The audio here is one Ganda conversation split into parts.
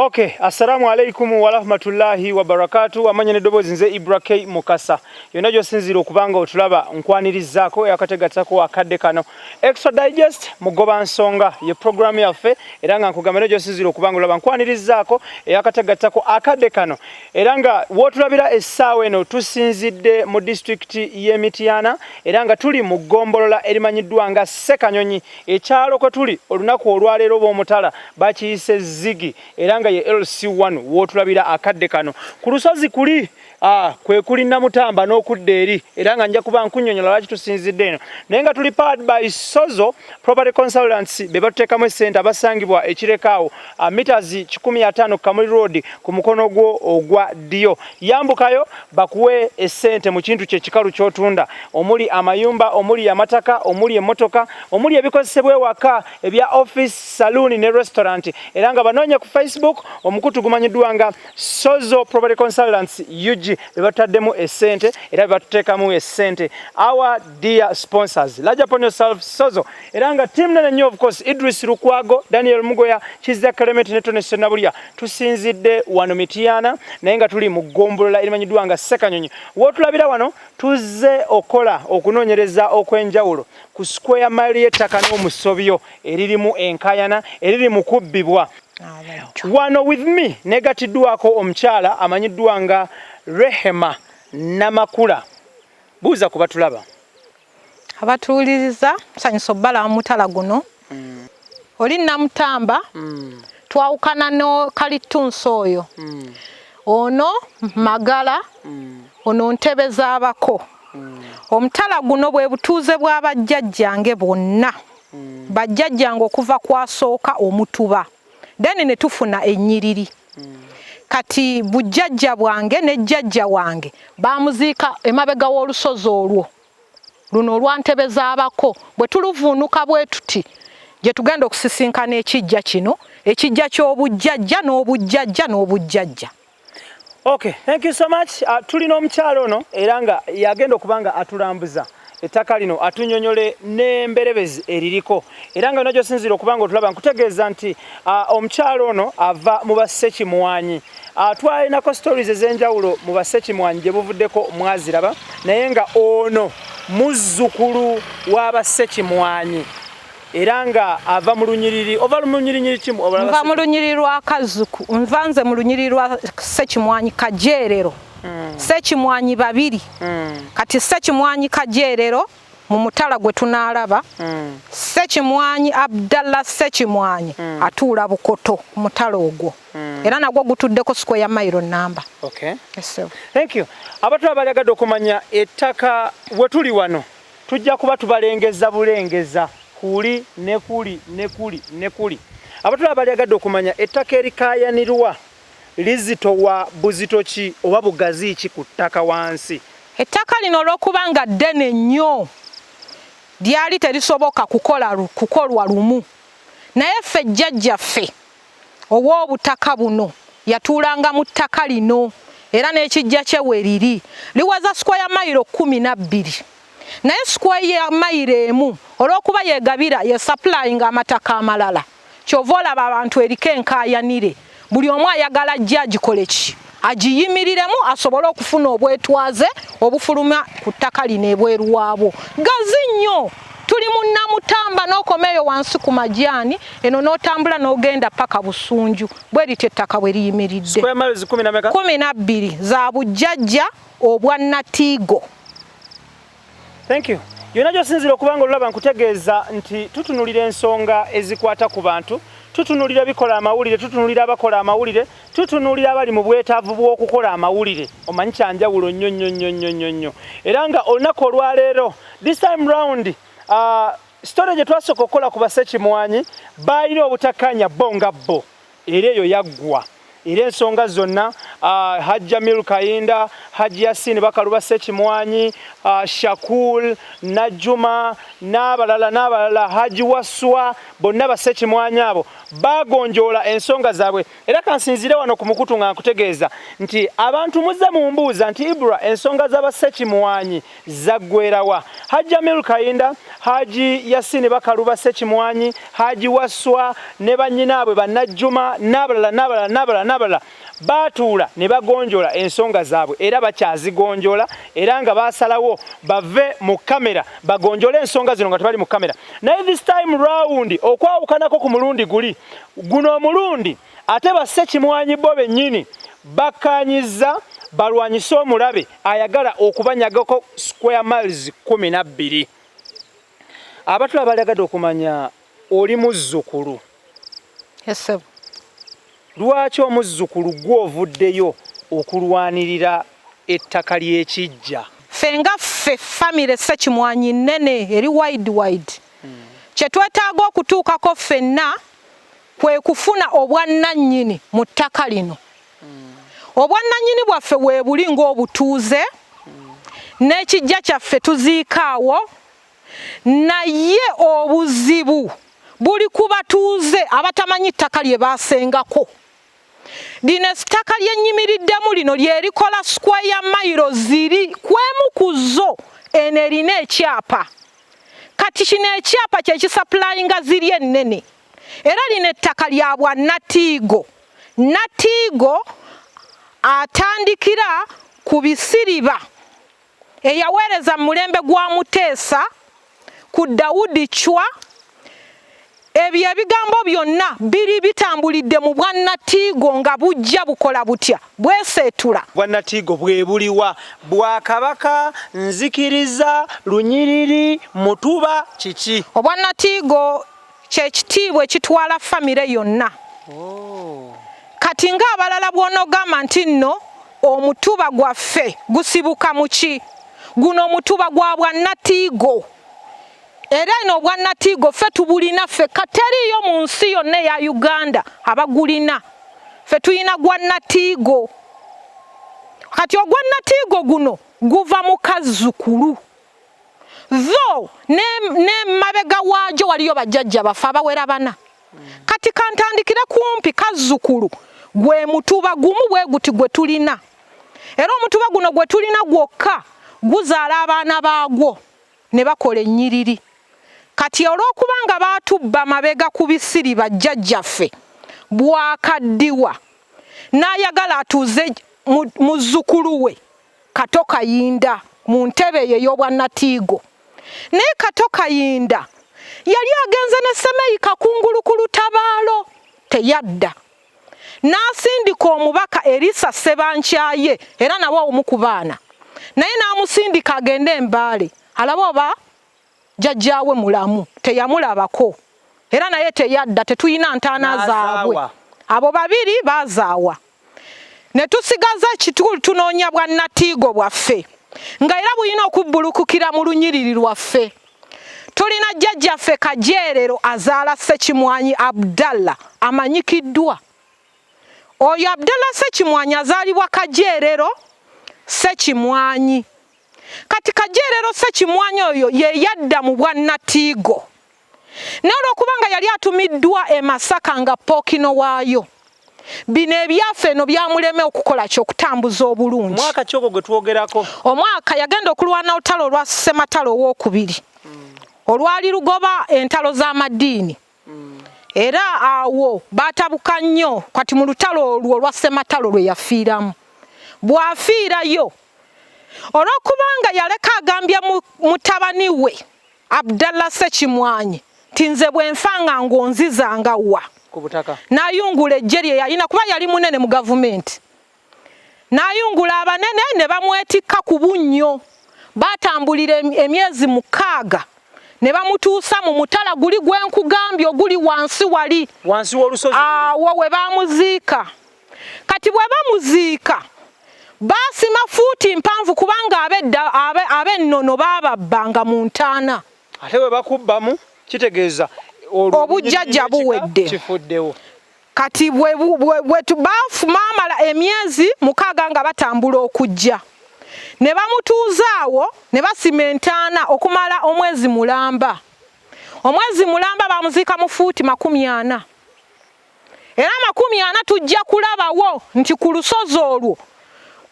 Okay, assalamu alaikum wa rahmatullahi wa barakatuh. Amanyene dobozi nze Ibrah Mukasa. Yonna gyosinzira okubanga otulaba nkwanirizaako yakategatako akadde kano. Extradigest mugoba nsonga ye program yaffe era nga nkugamba gyosinzira okubanga olaba nkwanirizaako yakategatako akadde kano. Era nga wotulabira essaawa eno tusinzidde mu district ye Mityana era nga tuli mu ggombolola erimanyiddwa nga Ssekanyonyi. Ekyalo kwe tuli olunaku olwaleero b'omutala bakiyise Zigi era nga ye LC1 wotulabira akadde kano. Ku lusozi kuli kwe kuli Namutamba n'okudda eri era nga nja kuba nkunyonyola lwaki tusinzidde eno. Naye nga tuli powered by Sozo Property Consultants be batuteekamu essente abasangibwa ekirekaawo meters 150 Kamuli Road ku mukono gwo ogwa ddyo. Yambukayo bakuwe essente mu kintu kye kikalu ky'otunda omuli amayumba, omuli amataka, omuli emmotoka, omuli ebikozesebwa ewaka ebya office, saloon ne restaurant. Era nga banoonya ku Facebook omukutu gumanyiddwa nga Sozo Property Consultants UG be bataddemu essente era be batuteekamu essente. Our dear sponsors, large upon yourself Sozo. Era nga team nene nnyo of course Idris Lukwago, Daniel Mugoya, Kizza Clement ne Tone Senabulya tusinzidde wano Mityana naye nga tuli mu ggombolola erimanyiddwa nga Ssekanyonyi. Wotulabira wano tuzze okola okunoonyereza okw'enjawulo ku square mile y'ettaka n'omusobyo eririmu enkayana eriri mu kubbibwa. Wano with me negatiddwako omukyala amanyiddwa nga Rehema Namakula. Buuza ku batulaba. Abatuuliriza nsanyusa obbala mutala guno. Oli Namutamba twawukana no Kalitunsi oyo. Ono Magala ono ntebe z'abako. Omutala guno bwe butuuze bw'abajjajjange bonna. Bajjajjange okuva kwasooka omutuba. Then ne tufuna ennyiriri. Kati bujjajja bwange ne jjajja wange bamuziika emabega w'olusozi olwo. Luno olwantebe z'abako bwe tuluvuunuka bwe tuti gye tugenda okusisinkana ekijja kino, ekijja ky'obujjajja n'obujjajja n'obujjajja. Okay, thank you so much. Tulina omukyalo ono era nga yagenda okubanga atulambuza ettaka lino atunyonyole n'emberebezi eririko era nga nagyo sinzira okubanga otulaba nkutegeeza nti omukyalo ono ava mu Bassekimwanyi. Twalinako stories ez'enjawulo mu Bassekimwanyi gye buvuddeko mwaziraba naye nga ono muzzukulu w'Abassekimwanyi era nga ava mu lunyiriri ova mu lunyiriri kimu nva mu lunyiriri lwa Kazuku nvanze mu lunyiriri lwa Ssekimwanyi Kajeerero. Ssekimwanyi babiri kati Ssekimwanyi Kajeerero mu mutala gwe tunaalaba Ssekimwanyi Abdallah Ssekimwanyi atuula Bukoto mutala ogwo era nagwo gutuddeko square mile namba. Okay, yes, thank you. Abantu abalagadde okumanya ettaka we tuli wano tujja kuba tubalengeza bulengeza kuli ne kuli ne kuli ne kuli. Abantu abalagadde okumanya ettaka erikaayanirwa lizitowa buzito ki oba bugazi ki ku ttaka wansi. Ettaka lino olw'okubanga ddene nnyo lyali terisoboka kukolwa lumu naye ffe jjajjaffe ow'obutaka buno yatuulanga mu ttaka lino era n'ekijja kye we liri liwaza square mile 12 naye square ya mile emu olw'okuba yegabira ye supplying amataka amalala kyova olaba abantu eriko enkaayanire buli omu ayagala ajja agikole ki agiyimiriremu asobole okufuna obwetwaze obufuluma ku ttaka lino ebweru waabwo. Gazi nnyo tuli mu Namutamba n'okomeyo wansi ku majaani eno n'otambula n'ogenda paka Busunju bwe liti ettaka bwe liyimiridde. Square miles 12 za bujjajja obwa Natiigo. Thank you. Yonna gyosinzira okubanga olulaba nkutegeeza nti tutunulira ensonga ezikwata ku bantu, tutunulira bikola amawulire, tutunulira abakola amawulire, tutunulira abali mu bwetaavu bw'okukola amawulire. Omanyi kyanjawulo nnyo nnyo nnyo nnyo nnyo nnyo. Era nga olunaku olwaleero this time round story gye twasooka okukola ku Bassekimwanyi balina obutakkaanya bo nga bo era eyo yaggwa. Era ensonga zonna Hajja Miru Kayinda, Haji Yasin Bakaluba Ssekimwanyi, Shakul, Najuma, n'abalala Haji Waswa bonna ba Ssekimwanyi abo bagonjola ensonga zaabwe. Era kansinzire wano ku mukutu nga nkutegeeza nti abantu muzze mu mbuuza nti Ibrah ensonga z'aba Ssekimwanyi zaggwerawa. Haji Amil Kayinda, Haji Yasin Bakaluba Ssekimwanyi, Haji Waswa ne bannyinaabwe Bannajjuma n'abalala batuula ne bagonjola ensonga zaabwe era bakyazigonjola era nga basalawo bave mu kamera bagonjola ensonga zino nga tebali mu kamera. Naye this time round okwawukanako ku mulundi guno omulundi ate ba Ssekimwanyi bo bennyini bakkaanyiza balwanyise omulabe ayagala okubanyagako square miles 12. Abatula balagadde okumanya oli muzzukulu. Yes. Lwaki omuzzukulu gw'ovuddeyo okulwanirira ettaka ly'Ekijja? Fenga ffe family Ssekimwanyi nnene eri wide. Kye twetaaga okutuukako ffenna kwe kufuna obwannannyini mu ttaka lino. Obwannannyini bwaffe weebuli ng'obutuuze n'ekijja kyaffe tuziikaawo, naye obuzibu buli ku batuuze abatamanyi ttaka lye baasengako. Lino ettaka lyennyimiriddemu lino lyerikola square mile ziri kwemu ku zo eno erina ekyapa. Kati kino ekyapa kye kisaplayinga ziri ennene. Era lino ettaka lya bwa Natiigo. Natiigo atandikira ku Bisiriba eyaweereza mu mulembe gwa Muteesa ku Daudi Chwa. Ebyo ebigambo byonna biri bitambulidde mu bwa Natiigo nga bujja bukola butya bweseetula. Bwa Natiigo bwe buliwa Bwakabaka, Nzikiriza, Lunyiriri, Mutuba kiki? Obwa Natiigo kye kitiibwa ekitwala famire yonna. Kati ng'abalala bw'onogamba nti nno omutuba gwaffe gusibuka mu ki? Guno omutuba gwa bwa Natiigo. Era ino obwa Natiigo ffe tubulina ffe kateriyo mu nsi yonna eya Uganda abagulina. Ffe tuyina gwa Natiigo. Kati ogwa Natiigo guno guva mu kazzukulu. Zo n'emabega waajo waliyo bajjajja baffe abawera bana. Kati kantandikire kumpi kazzukulu gwe mutuba gumu bwe guti gwe tulina. Era omutuba guno gwe tulina gwokka guzaala abaana baagwo ne bakola ennyiriri. Kati olw'okubanga baatubba mabega ku Bisiriba jjajjaffe bwakaddiwa n'ayagala atuuze muzzukulu we Kato Kayinda mu ntebe ye y'obwa Natiigo. Naye Kato Kayinda yali agenze ne Semeyika kungulu ku lutabaalo teyadda. N'asindika omubaka Elisa Sebankyaye era nawe omu ku baana. Naye n'amusindika agende Embaale alaba oba jjajjaawe mulamu teyamulabako. Era naye teyadda tetuyina ntaana zaabwe. Abo babiri baazaawa. Ne tusigaza ekitulu tunoonya bwa Natiigo bwaffe nga era buyina okubbulukukira mu lunyiriri lwaffe. Tulina jjajjaffe Kajeerero azaala Ssekimwanyi Abdallah amanyikiddwa. Oyo Abdallah Ssekimwanyi azaalibwa Kajeerero Ssekimwanyi. Kati Kajeerero Ssekimwanyi oyo ye yadda mu bwa Natiigo. Naye olw'okubanga yali atumiddwa e Masaka nga Pookino waayo, bino ebyaffe eno byamuleme okukola ky'okutambuza obulungi. Mwaka ki ogwo gwe twogerako? Omwaka yagenda okulwana olutalo olwa Ssematalo owookubiri. Olwali lugoba entalo z'amaddiini. Era awo baatabuka nnyo kati mu lutalo olwo olwa Ssematalo lwe yafiiramu. Bw'afiirayo olw'okubanga yaleka agambya mutabani we Abdallah Ssekimwanyi nti nze bwe nfanga ng'onzizanga wa ku butaka. N'ayungula eggye lye yalina kuba yali munene mu gavumenti. N'ayungula abanene ne bamwetikka ku bunnyo. Baatambulira emyezi 6 ne bamutuusa mu mutala guli gwenkugambye oguli wansi wali. Wansi w'olusozi. Awo we baamuziika. Kati bwe bamuziika baasima fuuti mpanvu kubanga ab'ennono baababbanga mu ntaana. Ate we bakubbamu kitegeeza obujjajja buwedde. Kifuddewo. Kati bwe baamala emyezi 6 nga batambula okujja. ne bamutuuzaawo ne basimentana okumala omwezi mulamba. Omwezi mulamba bamuziika mu fuuti 40. Era 40 tujja kulabawo nti ku lusozi olwo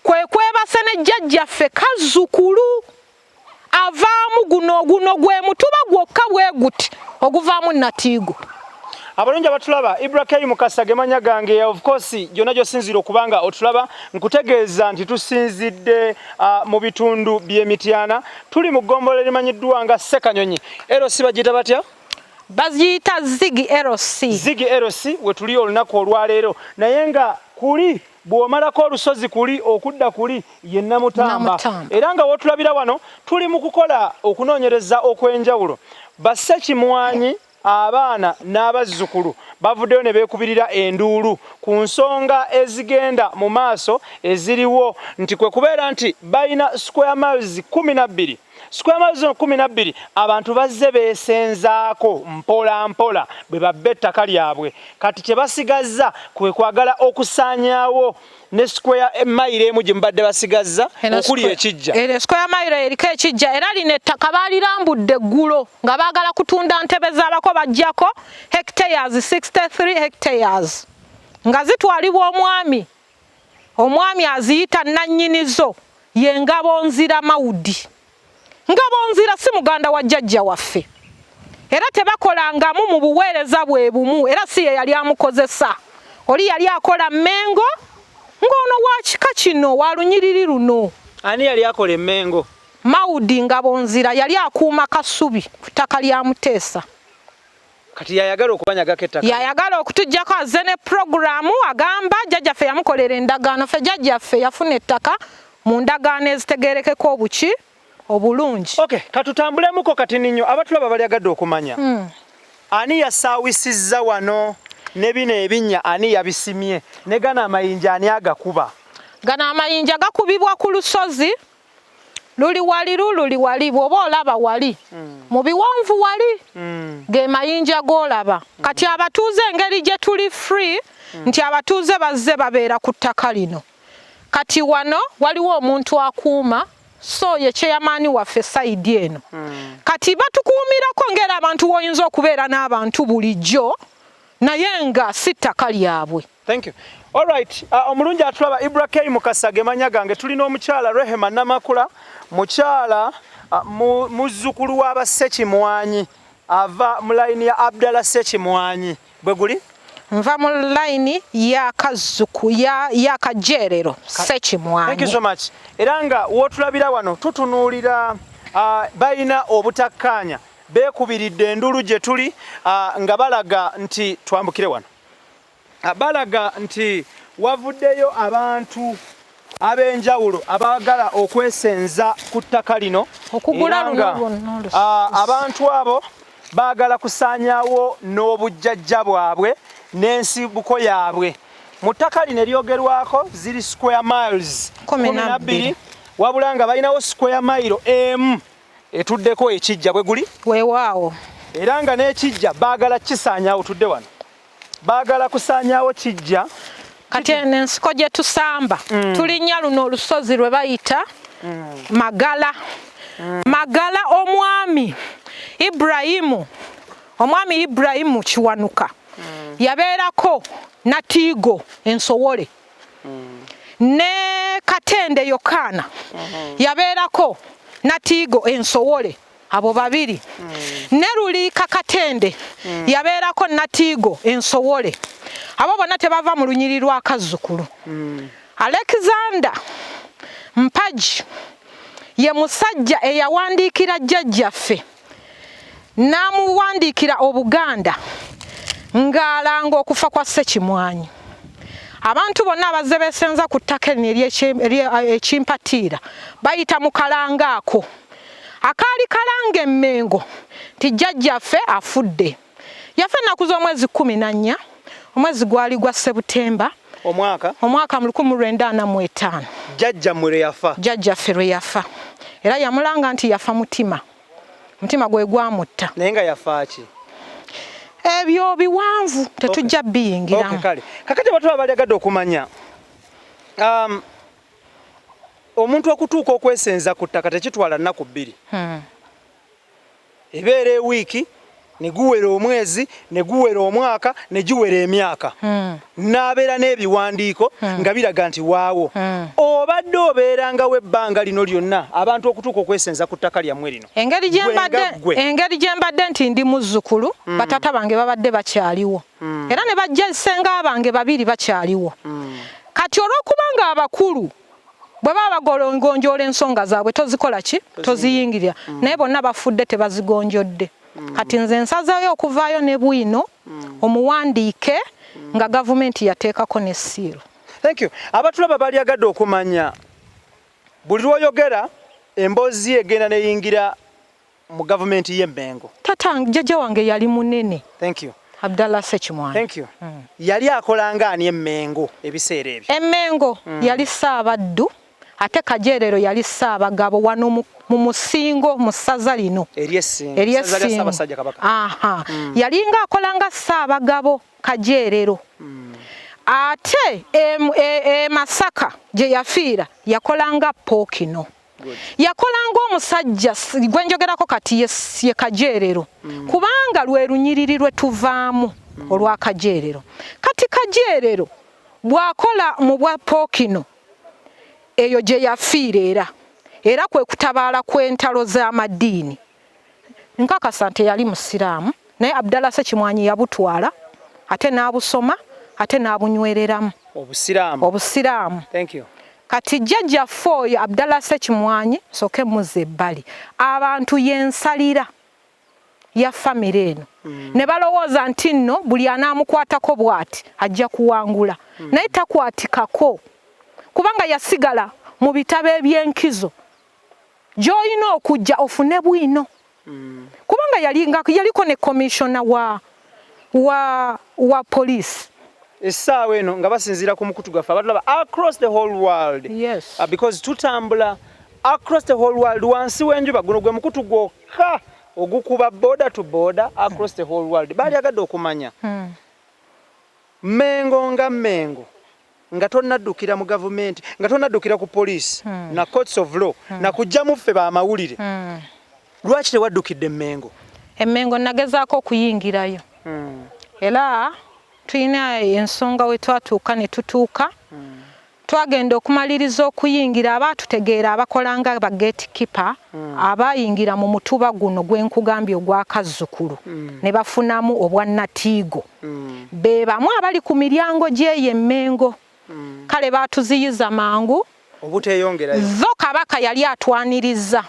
kwe kwebase ne jjajjaffe Kazzukulu avaamu guno gwe mutuba gwokka bwe guti oguvaamu Natiigo. Abalungi abatulaba, Ibrah Mukasa gemanya gange, of course jona josinzira okubanga otulaba nkutegeeza nti tusinzidde mu bitundu bye Mityana. Tuli mu ggombolola erimanyiddwa nga Ssekanyonyi. Erosi bagiyita batya? Baziyita Zigi Erosi. Zigi Erosi we tuli olunaku olwaleero. Naye nga kuli bw'omalako olusozi kuli okudda kuli ye Namutamba. Era nga wotulabira wano tuli mu kukola okunoonyereza okwenjawulo. Bassekimwanyi abaana n'abazzukulu bavuddeyo ne beekubirira enduulu ku nsonga ezigenda mu maaso eziriwo nti kwe kubeera nti bayina square miles 12. Square miles 12 abantu bazze beesenzaako mpola mpola bwe babba ettaka lyabwe. Kati kye basigazza kwe kwagala okusaanyaawo ne square mile emu gye mbadde basigazza okuli ekijja. Square mile eriko ekijja era lino ettaka baalirambudde eggulo nga baagala kutunda ntebe z'abako bajjako hectares 63 hectares nga zitwalibwa omwami aziyita nannyinizo ye Ngabonzira Mawudi. Ngabonzira si muganda wa jjajja waffe era tebakolangamu mu buweereza bwe bumu era si ye yali amukozesa. Oli yali akola Mmengo ng'ono wa kika kino wa lunyiriri luno. Ani yali akola Emmengo? Mawudi Ngabonzira yali akuuma Kasubi ku ttaka lya Muteesa. Kati yayagala okubanyagako ettaka. Yayagala okutujjako azze ne programu agamba jjajjaffe yamukolera endagaano. Ffe jjajjaffe yafuna ettaka mu ndagaano ezitegeerekeko obuki obulungi. Okay, katutambulemuko kati ninyo abatulaba bali agadde okumanya. Ani yasaawisizza wano ne bino ebinnya ani yabisimye ne gana amayinja ani agakuba? Gana amayinja gakubibwa ku lusozi luli wali bw'oba olaba wali mu biwonvu wali ge mayinja g'olaba. Kati abatuuze engeri gye tuli free nti abatuuze bazze babeera ku ttaka lino. Kati wano waliwo omuntu akuuma so ye chairman waffe side eno. Kati batukuumirako ngera abantu woyinza okubeera n'abantu bulijjo naye nga si ttaka lyabwe. Thank you. All right, omulungi atulaba Ibrah Mukasa gemanya gange tulina omukyala Rehema Namakula, mukyala muzzukulu wa Bassekimwanyi ava mu line ya Abdallah Ssekimwanyi. Bwe guli? Nva mu line ya Kazzuku ya Kajerero Ssekimwanyi. Thank you so much. Era nga wotulabira wano tutunuulira bayina obutakkaanya beekubiridde endulu gye tuli nga balaga nti twambukire wano. Balaga nti wavuddeyo abantu ab'enjawulo abaagala okwesenza ku ttaka lino okugula abantu abo baagala kusaanyaawo n'obujjajja bwabwe n'ensibuko yaabwe. Mu ttaka lino eryogerwako ziri square miles 12 wabula nga balinawo square mile emu etuddeko ekijja bwe guli weewaawo era nga n'ekijja baagala kisaanyaawo tudde wano baagala kusaanyaawo kijja. Kati ensiko gye tusamba tulinnya luno olusozi lwe bayita Magala. Magala omwami Ibrahimu Kiwanuka yabeerako Natiigo Ensowole ne Katende Yokaana yabeerako Natiigo Ensowole. Abo babiri ne Luliika Katende yabeerako Natiigo Ensowole. Abo bonna tebava mu lunyiri lwa Kazzukulu. Alexander Mpaji ye musajja eyawandiikira jjajjaffe n'amuwandiikira Obuganda ng'alanga okufa kwa Ssekimwanyi. Abantu bonna abazze beesenza ku ttaka ekimpatiira bayita mu kalangaako akaali kalanga Emmengo nti jjajjaffe afudde. Yafa ennaku z'omwezi 14 omwezi gwali gwa Sebutemba omwaka 1945. Jjajjaffe lwe yafa era yamulanga nti yafa mutima gwe gwamutta. Naye nga yafa ki? Ebyo biwanvu tetujja biyingiramu. Kakati abantu abali agadde okumanya omuntu okutuuka okwesenza ku ttaka tekitwala nnaku 2 ebeera ewiiki ne guwera omwezi ne guwera omwaka ne giwera emyaka n'abeera n'ebiwandiiko nga biraga nti waawo obadde obeerangawo ebbanga lino lyonna abantu okutuuka okwesenza ku ttaka lyammwe lino. Engeri gye mbadde nti ndi muzzukulu batata bange babadde bakyaliwo era ne bajja senga bange babiri bakyaliwo kati olw'okubanga abakulu bwe baba bagolongonjoola ensonga zaabwe tozikola ki toziyingirira naye bonna bafudde tebazigonjodde kati nze nsazeeyo okuvaayo ne bwino omuwandiike nga gavumenti yateekako n'essiiro. Thank you. Abatulaba balyagadde okumanya buli lw'oyogera emboozi egenda neyingira mu gavumenti y'e Mengo. Tata jjajja wange yali munene. Thank you. Abdallah Ssekimwanyi. Thank you. Yali akolanga ani e Mengo ebiseera ebyo? E Mengo yali Ssaabaddu ate Kajeerero yali Ssaabagabo wano mu musingo mu ssaza lino. Eryesingo. Aha. Yalinga akolanga Ssaabagabo Kajeerero. Ate Masaka gye yafiira yakolanga Pookino. Yakolanga omusajja gwe njogerako kati ye Kajeerero kubanga lwe lunyiriri lwe tuvaamu olwa Kajeerero. Kati Kajeerero bw'akola mu bwa Pookino eyo gye yafiira era kwe kutabaala kw'entalo z'amaddiini. Nkakasa nti yali musiraamu naye Abdallah Ssekimwanyi yabutwala ate n'abusoma ate n'abunywereramu obusiraamu. Thank you. Kati jjajjaffe oyo Abdallah Ssekimwanyi soke muze ebbali abantu yensalira ya famire eno ne balowooza nti nno buli anaamukwatako bw'ati ajja kuwangula naye takwatikako kubanga yasigala mu bitabo eby'enkizo gy'olina okujja ofune bwino kubanga yaliko ne komishona wa poliisi. Essaawa eno nga basinziira ku mukutu gwaffe abatulaba across the whole world. Yes. Because tutambula across the whole world wansi w'enjuba guno gwe mukutu gwokka ogukuba border to border across the whole world. Balyagadde okumanya Mengo nga Mengo nga tonnaddukira mu gavumenti nga tonnaddukira ku poliisi na courts of law na kujja muffe b'amawulire lwaki tewaddukidde Mengo? Mengo nagezaako okuyingirayo era tulina ensonga we twatuuka ne tutuuka twagenda okumaliriza okuyingira abaatutegeera abakolanga ba gatekeeper abayingira mu mutuba guno gwenkugambye ogwa Kazzukulu ne bafunamu obwannatiigo be bamu abali ku miryango gy'eyo Mengo kale baatuziyiza mangu obuteeyongerayo zo Kabaka yali atwaniriza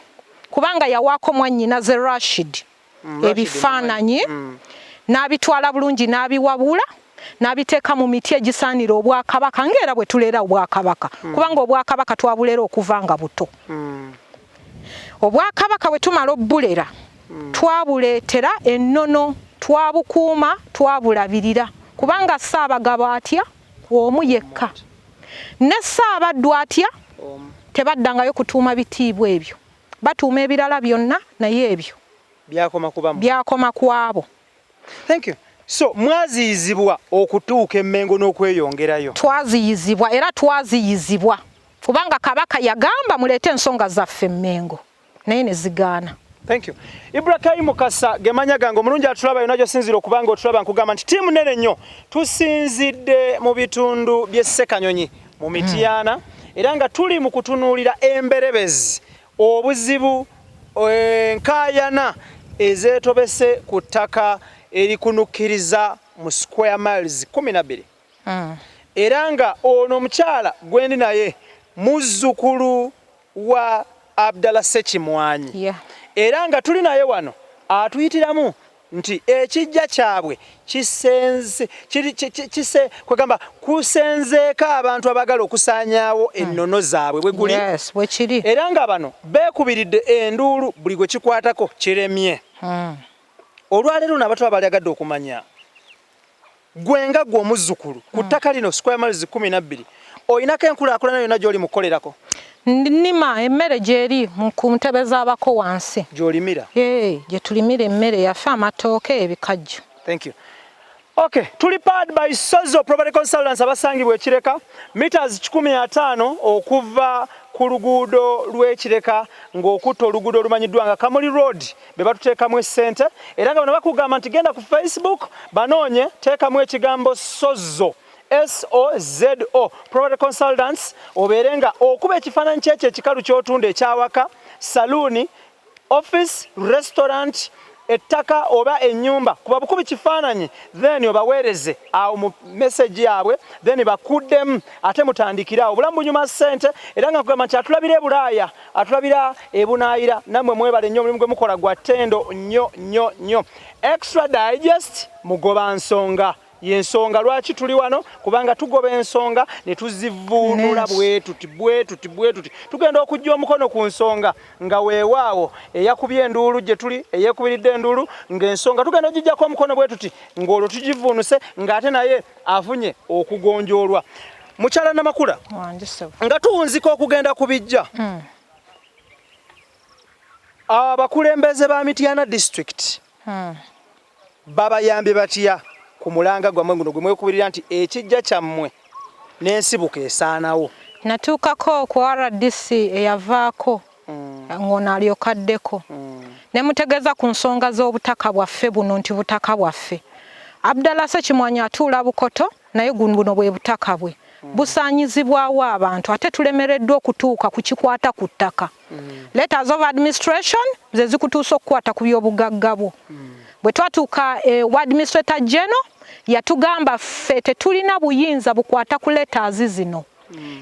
kubanga yawaako mwannyinaze Rashid ebifaananyi n'abitwala bulungi n'abiwabula n'abiteeka mu miti egisaanira obwakabaka ng'era bwe tuleera obwakabaka kubanga obwakabaka twabuleera okuva nga buto obwakabaka bwe tumala obbulera twabuleetera ennono twabukuuma twabulabirira kubanga Ssaabagabo atya omu yekka ne Ssaabaddu atya tebaddangayo kutuuma bitiibwa ebyo batuuma ebirala byonna naye ebyo byakoma ku abo. Thank you. So mwaziyizibwa okutuuka Mengo n'okweyongerayo? Twaziyizibwa era twaziyizibwa kubanga Kabaka yagamba muleete ensonga zaffe Mengo naye ne zigaana. Thank you. Ibrah Mukasa gemanya gango mulungi atulaba yona gyosinzira okubanga otulaba nkugamba nti tiimu nene nnyo tusinzidde mu bitundu by'e Ssekanyonyi mu Mityana era nga tuli mu kutunuulira emberebezi obuzibu enkaayana ezeetobese ku ttaka erikunukkiriza mu square miles 12 era nga ono omukyala gwendi naye muzzukulu wa Abdallah Ssekimwanyi era nga tuli naye wano atuyitiramu nti ekijja kyabwe kwegamba kusenzeeka abantu abagala okusaanyaawo ennono zaabwe bwe guli era nga bano beekubiridde enduulu buli gwe kikwatako kiremye. Olwaleero n'abato abalyagadde okumanya gwenga gwe omuzzukulu ku ttaka lino square miles 12 oyinako enkulaakulana yonna gy'oli mukolerako? Nnima emmere gy'eri ku ntebe z'abako wansi gy'olimira? Gye tulimira emmere yaffe amatooke ebikajjo. Thank you. Okay, tuli powered by Sozo Property Consultants abasangibwa Ekireka meters 15 okuva ku luguudo lw'Ekireka ng'okutta oluguudo olumanyiddwa nga Kamuli Road be batuteekamu essente era nga bano bakugamba nti genda ku Facebook banoonye teekamu ekigambo SOZO SOZO Property Consultants obeere nga okuba ekifaananyi kyekyo ekikalu ky'otunda ekyawaka saloon office restaurant ettaka oba ennyumba kuba bukubi kifaananyi then obaweereze awo mu message yaabwe then bakuddemu ate mutandikira awo obulamu bunyuma ssente era nga kugamba nti atulabira e Bulaaya atulabira e Bunaayira nammwe mwebale nnyo omulimu gwe mukola gwa ttendo nnyo Extradigest mugoba nsonga yensonga lwaki tuli wano kubanga tugoba ensonga ne tuzivuunula bwetuti tugenda okujja omukono ku nsonga nga weewaawo eyakubye enduulu gye tuli eyekubiridde enduulu ng'ensonga tugenda ogijjako omukono bwetuti ng'olwo tugivuunuse ng'ate naye afunye okugonjoolwa. Mukyala Namakula nga tuwunzika okugenda ku bijja abakulembeze ba Mityana district babayambye batya ku mulanga gwammwe guno gwe mwekubirira nti ekijja kyammwe n'ensibuko esaanawo? Natuukako ku RDC eyavaako ng'ono alyokaddeko ne mutegeeza ku nsonga z'obutaka bwaffe buno nti butaka bwaffe. Abdallah Ssekimwanyi atuula Bukoto naye buno bwe butaka bwe busaanyizibwawo abantu ate tulemereddwa okutuuka ku kikwata ku ttaka. Letters of administration ze zikutuusa okukwata ku by'obugagga bwo. Bwe twatuuka wa administrator general yatugamba ffe tetulina buyinza bukwata ku letters zino.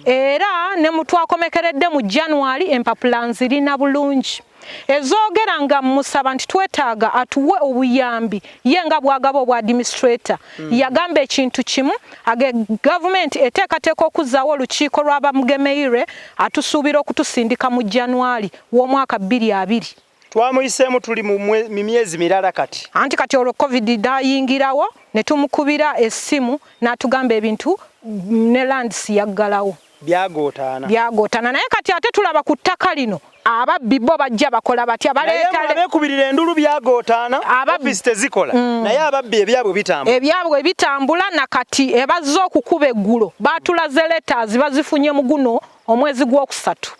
Era ne mutwakomekeredde mu January empapula nzirina bulungi. Ezoogera nga musaba nti twetaaga atuwe obuyambi ye nga bwagaba obwa administrator yagamba ekintu kimu age government eteekateeka okuzzaawo olukiiko lw'abamugemeire atusuubira okutusindika mu January w'omwaka 2020. Twamuyiseemu tuli mu myezi mirala kati. Anti kati olwo COVID dayingirawo ne tumukubira essimu n'atugamba ebintu ne lands yaggalawo. Byagootana naye kati ate tulaba ku ttaka lino ababbi bo bajja bakola batya baleeta abekubirira endulu byagootana office tezikola naye ababbi ebyabwe bitambula na kati ebazze okukuba eggulo baatulaze letters bazifunye mu guno omwezi gw'okusatu.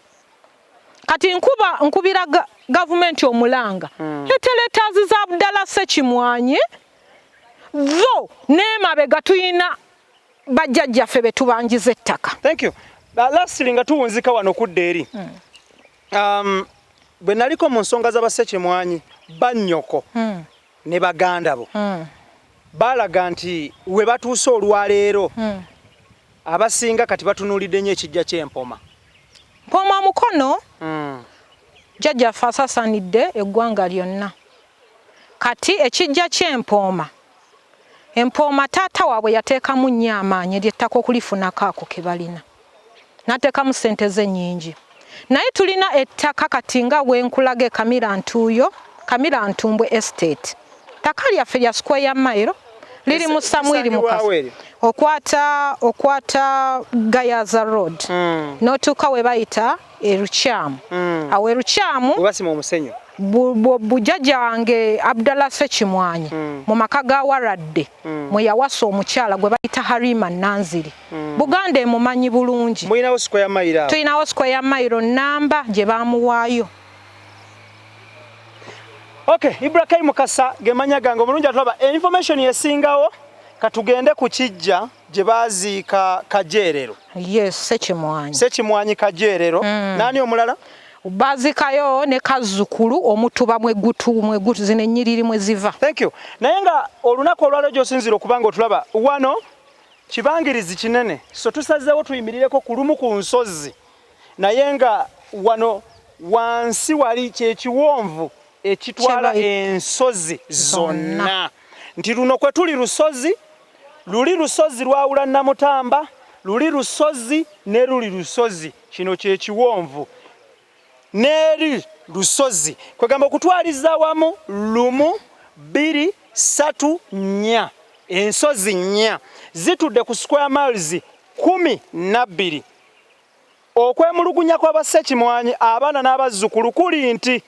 Kati nkubira gavumenti omulanga lete letters za Abdallah Ssekimwanyi zo n'emabega tuyina bajjajjaffe be tubanjiza ettaka. Thank you. Lastly nga tuwunzika wano kudda eri bwe naliko mu nsonga z'Abassekimwanyi bannyoko ne baganda bo baalaga nti we batuuse olwaleero abasinga kati batunuulidde nnyo ekijja ky'Empoma. Mpoma mukono jjajjaffe asasanidde eggwanga lyonna. Kati ekijja ky'Empoma Empoma taata waabwe yateekamu nnyo amaanyi ery'ettaka okulifunako ako ke balina n'ateekamu ssente ze nnyingi. Naye tulina ettaka kati nga bwenkulaga Kamira Ntumbwe Estate. Ttaka lyaffe lya square mile liri mu Samwiri Mukasa okwata Gayaza Road n'otuuka we bayita Erukyamu. Awo Erukyamu webasima omusenyu bujjajja wange Abdallah Ssekimwanyi mu maka ga Waradde mwe yawasa omukyala gwe bayita Halima Nanziri. Buganda emumanyi bulungi. Mulinawo square mile? Tulinawo square mile namba gye baamuwaayo. Okay, Ibrah Mukasa gemanya gange omulungi atulaba information yesingawo katugende ku kijja gye baaziika Kajeerero. Yes, Ssekimwanyi Kajeerero. Nani omulala? Bazikayo ne Kazzukulu omutuba mwegutu zino ennyiriri mwe ziva. Thank you. Naye nga olunaku olwaleero gy'osinzira okubanga otulaba wano kibangirizi kinene so tusazeewo tuyimirireko ku lumu ku nsozi naye nga wano wansi wali kyekiwonvu ekitwala ensozi zonna nti luno kwe tuli lusozi luli lusozi lwawula Namutamba luli lusozi ne luli lusozi kino kyekiwonvu neri lusozi kwegamba okutwaliza wamu lumu 2 3 4 ensozi 4 zitudde ku square miles 12. Okwemulugunya kw'Abassekimwanyi abaana n'abazzukulu kuli nti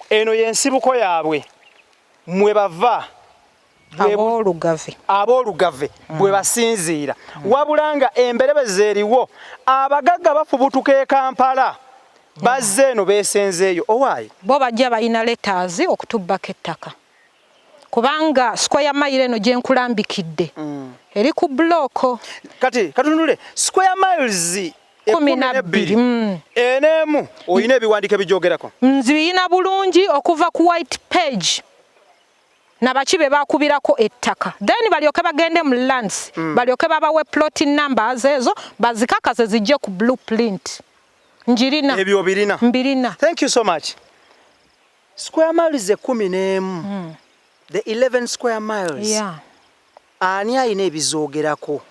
eno y'ensibuko yaabwe mwe bava aboolugave bwe basinziira wabulanga emberebeze eriwo abagagga bafubutuka e Kampala bazze eno beesenzeeyo owaayi bo bajja balina letters okutubbako ettaka kubanga square mile eno gye nkulambikidde eri ku block kati katunule square miles 12 enemu oyina ebiwandiiko ebijoogerako nziyina bulungi okuva ku white page nabakibe bakubirako ettaka then balyoke bagende mu lands balyoke babawe plot numbers ezo bazikakaze zijje ku blueprint njirina ebyo birina mbirina. Thank you so much. Square miles 11 the 11 square miles ani ayina ebizoogerako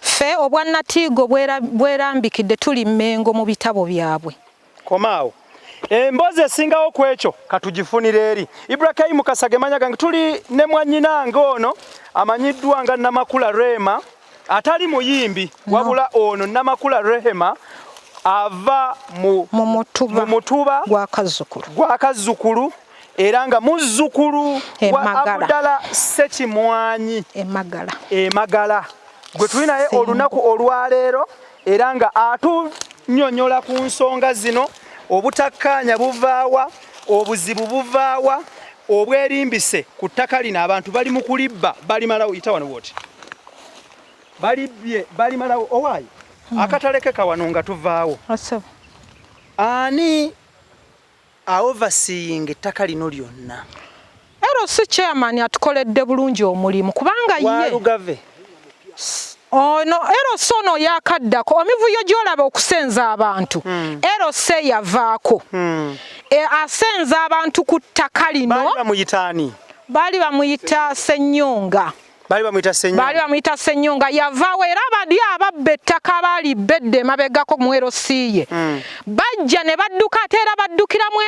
fe obwannatiigo bwerambikidde tuli Mmengo mu bitabo byabwe komaawo embozi esingawo ku ekyo katugifunira eri Ibrah Mukasa gemanya gange tuli ne mwannyinange ono amanyiddwa nga Namakula Rema atali muyimbi wabula ono Namakula Rehema ava mu mutuba gwa Kazzukulu era nga muzzukulu wa Abdala Ssekimwanyi Emagala gwe tuli naye olunaku olwaleero era nga atunyonyola ku nsonga zino obutakkaanya buvaawa obuzibu buvaawa obwerimbise ku ttaka lino abantu bali mu kulibba balimalawo yita wano bwoti balibye balimalawo owaayi akataleke kawano nga tuvaawo ani overseeing ettaka lino lyonna LC chairman atukoledde bulungi omulimu kubanga ye no LC ono yakaddako omivuyo gy'olaba okusenza abantu LC yavaako asenza abantu ku ttaka lino bali bamuyita Ssennyonga bali bamuyita Ssennyonga yavaawo era bali ababba ettaka baali bedde mabegako mu LC ye bajja ne badduka ate era baddukira mu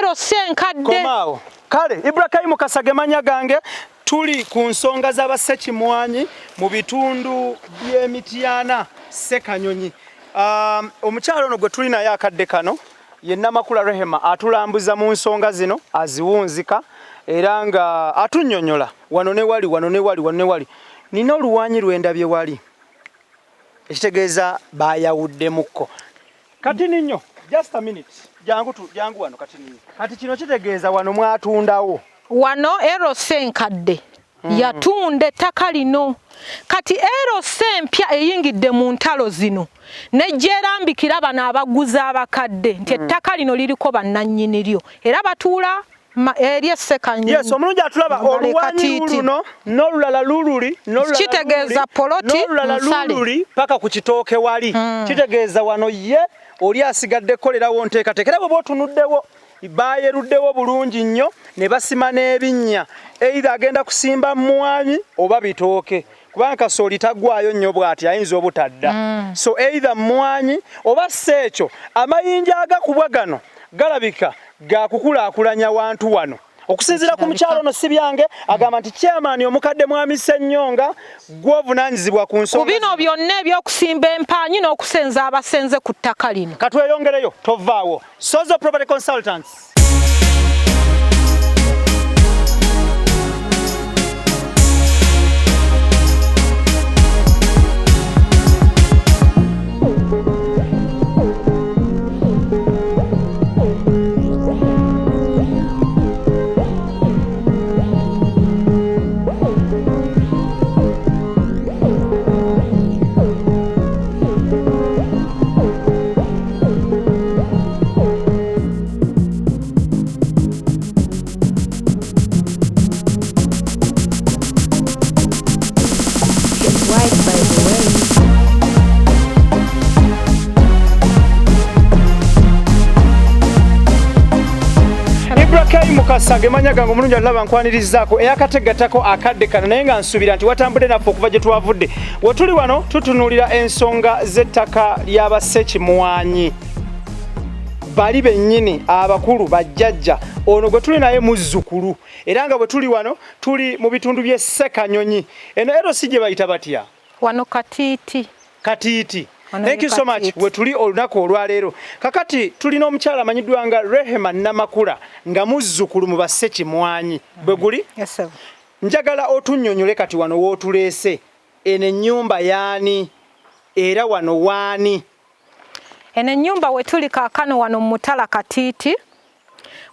LC enkadde komaawo kale Ibrah Mukasa gemanya gange tuli ku nsonga z'Abassekimwanyi mu bitundu by'e Mityana Ssekanyonyi omukyalo ono gwe tuli naye akadde kano ye Namakula Rehema atulambuza mu nsonga zino aziwunzika era nga atunnyonnyola wano ne wali nina oluwanyi lwendabye wali ekitegeeza bayawuddemukko kati ninyo just a minute jangu wano kati kino kitegeeza wano mwatundawo wano LC enkadde yatunda ettaka lino kati LC empya eyingidde mu ntalo zino nejjerambikira bano abaguzi abakadde nti ettaka lino liriko bannannyini lyo era batuula eri Ssekanyonyi yes omulungi atulaba oluwanyi luno n'olulala lululi kitegeeza poloti lululi paka ku kitooke wali kitegeeza wano ye oli asigadde kolerawo nteekateeka era bwe otunuddewo bayeruddewo bulungi nnyo ne basima n'ebinnya either agenda kusimba mmwanyi oba bitooke kubanga kasooli taggwayo nnyo bw'ati ayinza obutadda so either mmwanyi oba sseekyo amayinja agakubwa gano galabika gakukulaakulanya wantu wano okusinziira ku mukyalo ono si byange agamba nti chairman omukadde Mwami Ssennyonga gw'ovunaanyizibwa ku nsonga bino byonna ebyokusimba empaanyi n'okusenza abasenze ku ttaka lino katweyongereyo tovaawo Sozo Property Consultants Mukasa gemanya gange omulungi alaba nkwanirizaako eyakategatako akadde kano naye nga nsuubira nti watambudde naffe okuva gye twavudde wetuli wano tutunuulira ensonga z'ettaka ly'Abassekimwanyi bali bennyini abakulu bajjajja ono gwe tuli naye muzzukulu era nga bwe tuli wano tuli mu bitundu by'e Ssekanyonyi eno LC gye bayita batya wano Katiiti Thank you so much. We tuli olunaku olwaleero. Kakati tulina omukyala amanyiddwa nga Rehema Namakula nga muzzukulu mu bassekimwanyi. Bwe guli? Yes sir. Njagala otunnyonnyole kati wano w'otuleese. Eno ennyumba yaani era wano waani? Eno ennyumba we tuli kaakano wano mu Mutala Katiiti.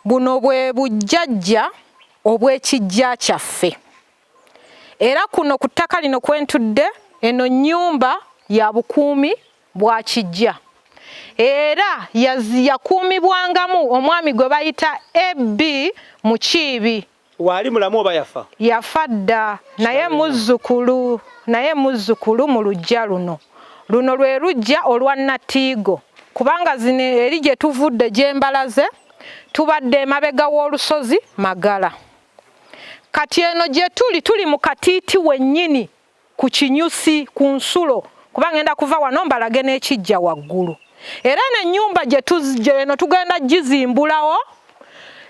Buno bwe bujjajja obw'ekijja kyaffe. Era kuno ku ttaka lino kwentudde eno nnyumba ya bukuumi bwa kijja. Era yakuumibwangamu omwami gwe bayita Ebbi Mukiibi. Waali mulamu oba yafa? Yafa dda, naye muzzukulu mu luggya luno. Luno lwe luggya olwa Natiigo. Kubanga zino eri gye tuvudde gy'embalaze tubadde emabega w'olusozi Magala. Kati eno gye tuli mu Katiiti wennyini ku Kinyusi ku nsulo kubanga ngenda kuva wano mbalage n'ekijja waggulu. Era n'ennyumba gye eno tugenda gizimbulawo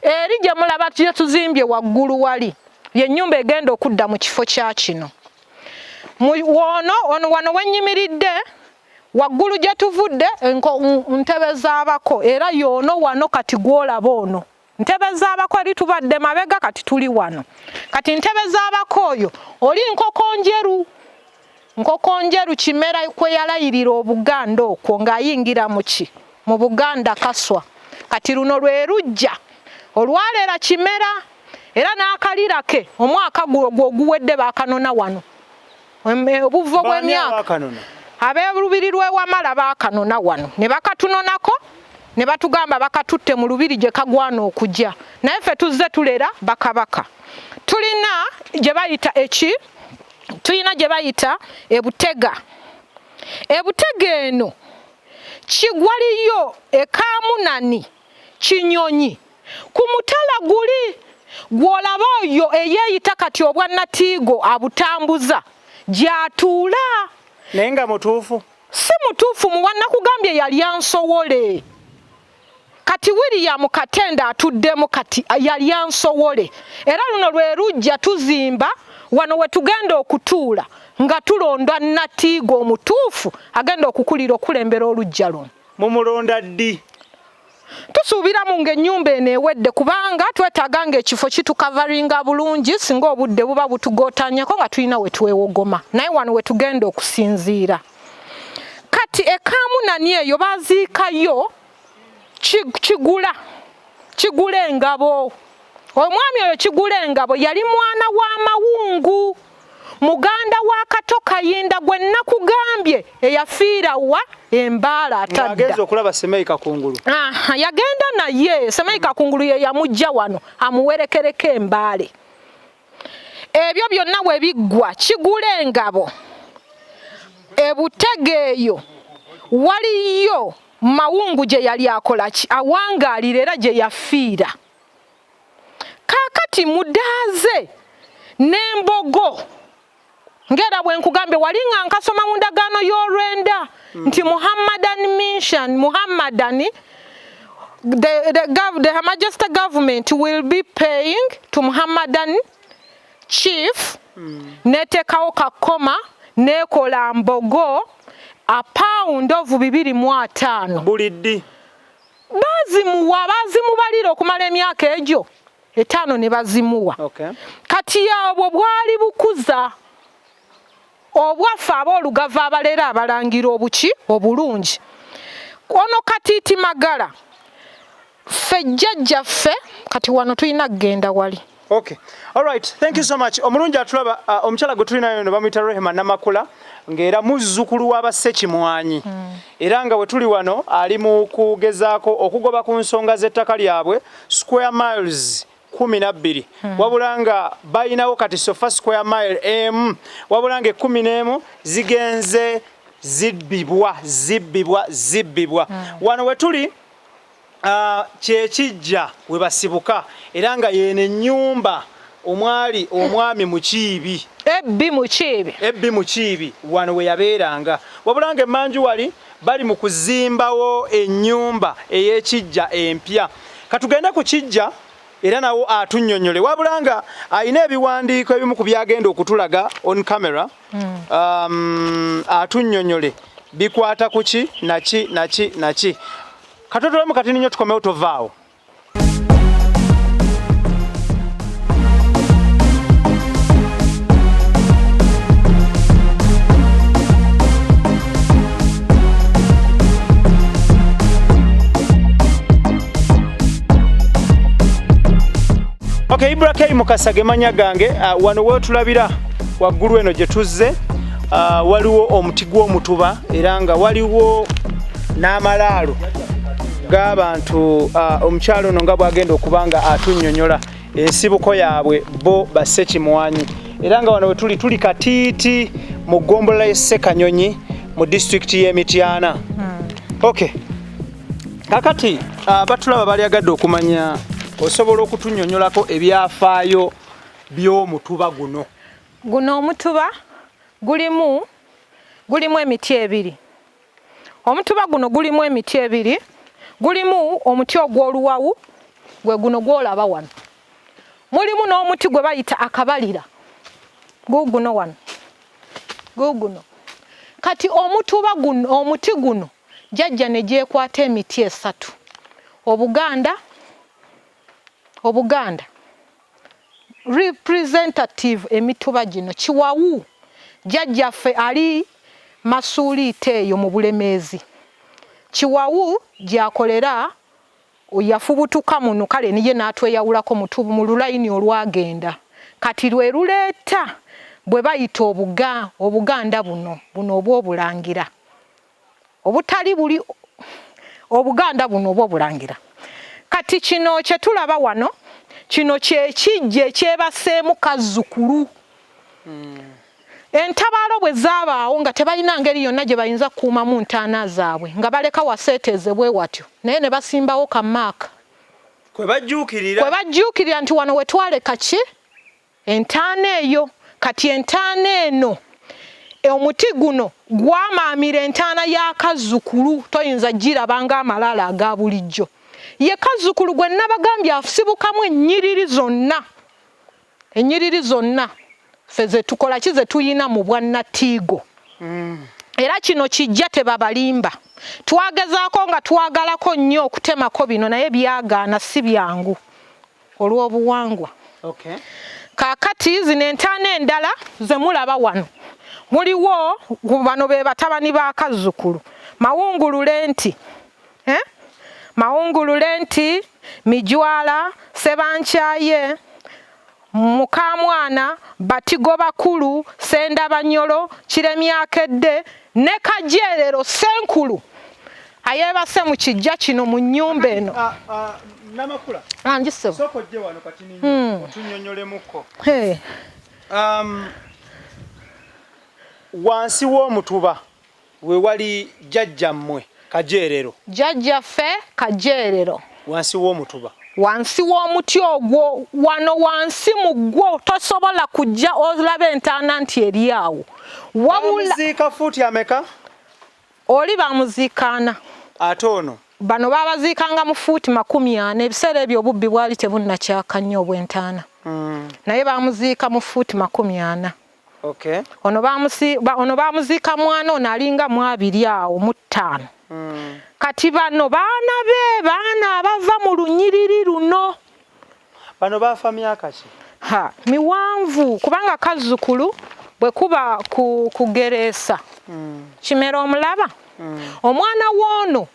eri gye mulaba gye tuzimbye waggulu wali y'ennyumba egenda okudda mu kifo kya kino. Wano wennyimiridde waggulu gye tuvudde ntebe z'abako era y'ono wano kati gw'olaba ono. Ntebe z'abako eri tubadde mabega kati tuli wano. Kati ntebe z'abako oyo oli nkoko njeru kimera kwe yalayirira Obuganda okwo ng'ayingira mu Buganda Kaswa. Kati luno lwe luggya olwaleera kimera era n'akalira ke omwaka guwedde baakanona wano. Obuvo bw'emyaka ab'olubiri lw'ewamala baakanona wano ne bakatunonako ne batugamba bakatutte mu lubiri gye kagwana okujja. Naye ffe tuzze tulera bakabaka. Tulina gye bayita ebutega. Ebutega eno kigwaliyo ekaamunani kinyonyi ku mutala guli gw'olaba oyo eyeeyita kati obwa Natiigo abutambuza gy'atuula. Naye nga mutuufu? Si mutuufu, muwannakugambye yali ansowole. Kati William Katenda atuddemu kati yali ansowole. Era luno lwe luggya tuzimba wano we tugenda okutuula nga tulonda Natiigo omutuufu agenda okukulira okulembera oluggya luno. Mumulonda ddi? Tusuubiramu ng'ennyumba eno ewedde kubanga twetaaga ng'ekifo kitukavaringa bulungi singa obudde buba butugootanyako nga tulina we twewogoma. Naye wano we tugenda okusinziira. Kati ekaamunani eyo baaziikayo Kigula Engabo. Omwami oyo Kigula Engabo yali mwana wa Mawungu, muganda wa Kato Kayinda gwe nakugambye eyafiira wa Embaala atadda. Agenda okulaba Semei Kakungulu. Yagenda naye Semei Kakungulu ye yamujja wano amuwerekereko Embaale. Ebyo byonna we biggwa Kigula Engabo. Ebutega eyo waliyo Mawungu gye yali akola ki awangaalira era gye yafiira. Kaakati mudaaze n'embogo ngera bwe nkugambye wali nga nkasoma mu ndagaano y'olwenda nti Muhammadan the Her Majesty government will be paying to Muhammadan chief netekawo kakoma nekola mbogo a pound of 250 buliddi bazimubalira okumala emyaka egyo 5 ne bazimuwa. Kati abo bwali bukuza obwafa aboolugava abalera abalangira obuki obulungi. Ono Katiiti Magala ffe jjajjaffe kati wano tulina kgenda wali. Okay. All right. Thank you so much. Omulungi atulaba omukyala gwe tulina eno bamuyita Rehema Namakula ng'era muzzukulu w'abassekimwanyi. Era nga we tuli wano ali mu kugezaako okugoba ku nsonga z'ettaka lyabwe square miles 12. Wabula nga bayinawo kati sofa square mile emu wabula nga 11 zigenze zibbibwa. Wano we tuli kyekijja we basibuka era nga yene ennyumba omwami Mukiibi Ebbi Mukiibi wano we yabeeranga. Wabula nga emmanju wali bali mu kuzimbawo ennyumba ey'ekijja empya. Katugenda ku kijja era nawo atunnyonnyole wabula nga ayina ebiwandiiko ebimu ku byagenda okutulaga on camera. Atunnyonnyole bikwata kuki naki katotolemu kati ninyo tukomewo tovaawo. Okay, Ibrah Mukasa gemanya gange wano wetulabira waggulu eno gye tuzze waliwo omuti gw'omutuba era nga waliwo n'amalaalo g'abantu omukyalo ono nga bwagenda okubanga atunnyonnyola ensibuko yaabwe bo bassekimwanyi era nga wano wetuli katiiti mu ggombolola y'e Ssekanyonyi mu disitulikiti y'e Mityana. Okay, kakati batulaba balyagadde okumanya osobola okutunnyonnyolako ebyafaayo by'omutuba guno. Guno omutuba gulimu emiti ebiri. Omutuba guno gulimu emiti ebiri. Gulimu omuti ogw'oluwawu gwe guno gw'olaba wano. Mulimu n'omuti gwe bayita akabalira. Guguno wano. Guguno. Kati omuti guno jjajja ne gyekwata emiti esatu. Obuganda representative emituba gino Kiwawu jjajjaffe ali Masuuliite eyo mu Bulemeezi. Kiwawu gyakolera yafubutuka muno kale niye n'atweyawulako mu lulayini olwagenda. Kati lwe luleeta bwe bayita Obuganda buno obw'obulangira. Obutali buli Obuganda buno obw'obulangira. Kati kino kye tulaba wano, kino kyekijja ekyebaseemu Kazzukulu. Entabaalo bwe zaabaawo nga tebalina ngeri yonna gye bayinza kukuumamu ntaana zaabwe nga baleka waseeteezebwe watyo naye ne basimbawo kamaaka kwe bajjuukirira nti wano we twaleka ki entaana eyo. Kati entaana eno omuti guno gwamaamira entaana ya Kazzukulu, toyinza giraba ng'amalaala aga bulijjo. Ye Kazzukulu gwe nabagambye afusibukamu ennyiriri zonna ffe ze tukola ki ze tuyina mu bwannattiigo. Era kino kijja tebabalimba. Twagezaako nga twagalako nnyo okutemako bino naye byagaana si byangu olw'obuwangwa. Okay. Kaakati zino entaana endala ze mulaba wano muliwo bano be batabani ba Kazzukulu. Mawungululenti, Mijwala, Sebankyaye, Mukamwana, Batigo Bakulu, Sendabanyolo, Kiremyakedde ne Kajeerero Senkulu ayeebase mu kijja kino mu nnyumba eno. Namakula. Anjise. Soko je wano kati ninyo otunnyonnyolemuko. Wansi w'omutuba we wali jjajjammwe Kajeerero. Jjajjaffe Kajeerero. Wansi w'omutuba. Wansi w'omuti ogwo wano wansi mu gwo tosobola kujja olaba entaana nti eri awo. Wabula bamuziika fuuti ameka? Oli bamuziikaana. Ate ono? Bano babaziikanga mu fuuti 40. Ebiseera ebyo obubbi bwali tebunnakyaka nnyo obw'entaana. Naye bamuziika mu fuuti 40. Okay. Ono bamuziika mwana ono alinga mu 2 awo mu 5. Kati bano baana abava mu lunyiriri luno. Bano baafa myaka ki? Miwanvu kubanga Kazzukulu bwe kuba kugereesa. Kimera omulaba? Omwana w'ono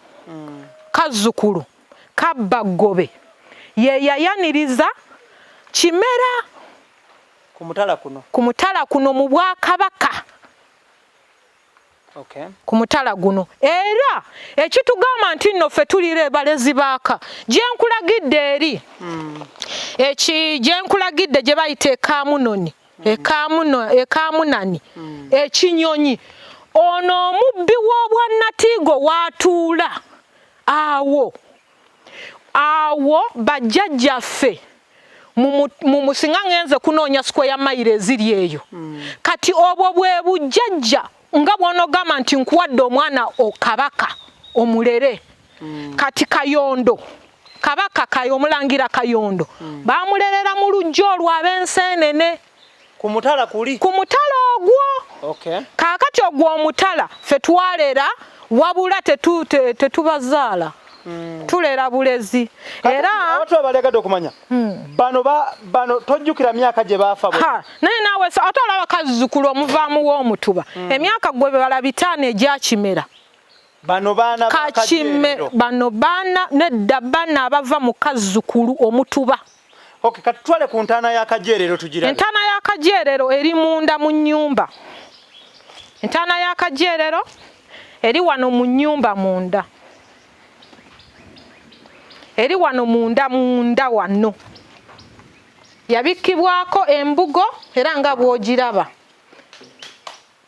Kazzukulu Kabbagobe ye yayaniriza Kimera ku mutala kuno mu Bwakabaka. Okay. Ku mutala guno era ekitugamba nti nno ffe tulira ebalezi baaka gyenkulagidde eri gyenkulagidde gye bayita ekaamunoni ekaamunani ekinyonyi ono omubbi w'obwannatiigo w'atuula awo bajjajjaffe mu musinga ngenze kunoonya sikweya mayiro eziri eyo. Kati obwo bwe bujjajja nga bw'onogamba nti nkuwadde omwana Kabaka omulere. Kati Kayondo Kabaka Omulangira Kayondo bamulerera mu lujja olwo ab'enseenene ku mutala kuli ku mutala ogwo. Okay. Kaakati ogwo omutala ffe twalera wabula tetubazaala. Tulera bulezi. Era abantu abalegadde okumanya bano tojjukira myaka gye baafa naye naawe ate olaba kazzukulu omuvaamu w'omutuba emyaka gwe bala 5 egyakimera bano baana bano baana nedda baana abava mu kazzukulu omutuba. Okay, katutwale ku ntaana y'akajeerero tugirabe. Entaana y'akajeerero eri munda mu nnyumba. Entaana y'akajeerero eri wano mu nnyumba munda. Eri wano munda wano. Yabikkibwako embugo era nga bw'ogiraba.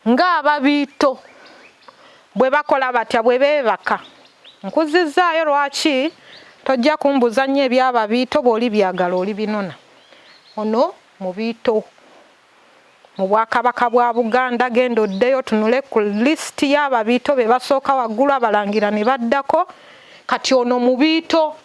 Ng'ababiito bwe bakola batya bwe beebaka. Nkuzizaayo lwaki tojja kumbuza nnyo eby'ababiito bw'oli byagala oli binona. Ono mu biito mu Bwakabaka bwa Buganda genda oddeyo tunule ku lisiti y'ababiito be basooka waggulu abalangira ne baddako. Kati ono mu biito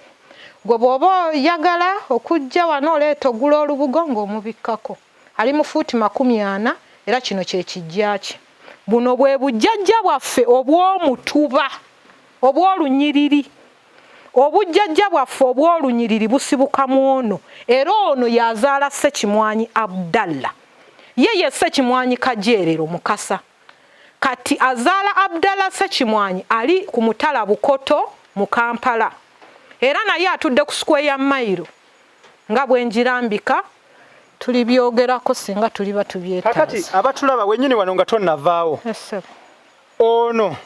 gwe bw'oba oyagala okujja wano oleeta ogula olubugo ng'omubikkako. Ali mu fuuti 40 era kino kye kijja kye. Buno bwe bujjajja bwaffe obw'omutuba obw'olunyiriri. Obujjajja bwaffe obw'olunyiriri busibuka mu ono. Era ono yazaala Ssekimwanyi Abdallah. Ye Ssekimwanyi Kajeerero Mukasa. Kati azaala Abdallah Ssekimwanyi ali ku mutala Bukoto mu Kampala. Era naye atudde ku square ya Mairo. Nga bwe njirambika tuli byogerako singa tuli batubyetaaza. Kakati abatulaba wennyini wano nga tonnavaawo. Ono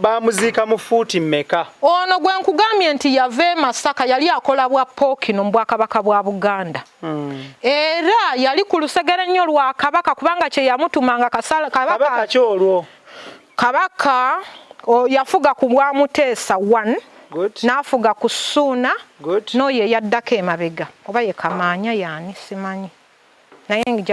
bamuziika mu fuuti mmeka? Ono gwe nkugambye nti yava e Masaka yali akola bwa Pookino mu Bwakabaka bwa Buganda. Era yali ku lusegere nnyo lwa Kabaka kubanga kye yamutumanga Kabaka ki olwo? Kabaka yafuga ku bwa Muteesa 1 n'afuga ku Ssuuna n'oyo yaddako emabega oba ye Kamaanya yaani simanyi.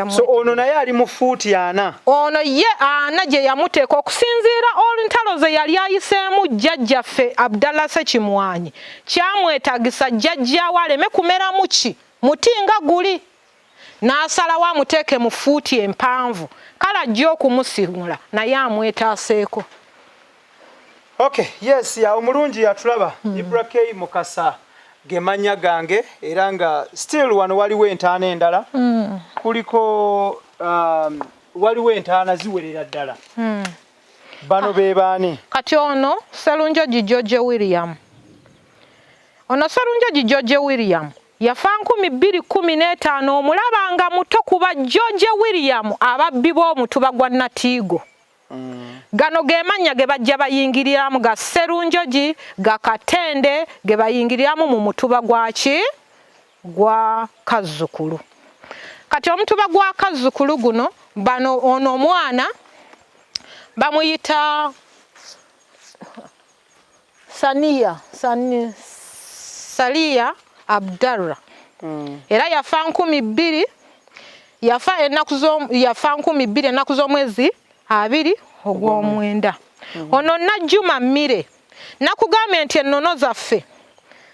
So ono naye ali mu fuuti 4. Ono ye 4 gye yamuteeka okusinziira olutalo ze yali ayiseemu jjajjaffe Abdallah Ssekimwanyi. Kyamwetagisa jjajjaawe aleme kumeramu ki muti nga guli. N'asalawo amuteeke mu fuuti empanvu. Kale ajja okumusimula naye amwetaaseeko. Okay, yes, ya omulungi yatulaba. Ibrah Mukasa gemanya gange era nga still wano waliwo entaana endala. Kuliko waliwo entaana ziwerera ddala. Bano be baani? Kati ono Sserunjogi George William. Ono Sserunjogi George William yafa 2015 omulabanga muto kuba George William ababbi b'omutuba gwa Natiigo. Gano gemanya ge bajja bayingiriramu ga Sserunjogi ga Katende ge bayingiriramu mu mutuba gwaki gwa Kazzukulu. Kati omutuba gwa Kazzukulu guno bano ono omwana bamuyita Salia Abdallah. Era yafa 2000 yafa yafa 2000 ennaku z'omwezi 2 ogw'omwenda. Ono Najjuma Mmire nakugambye nti ennono zaffe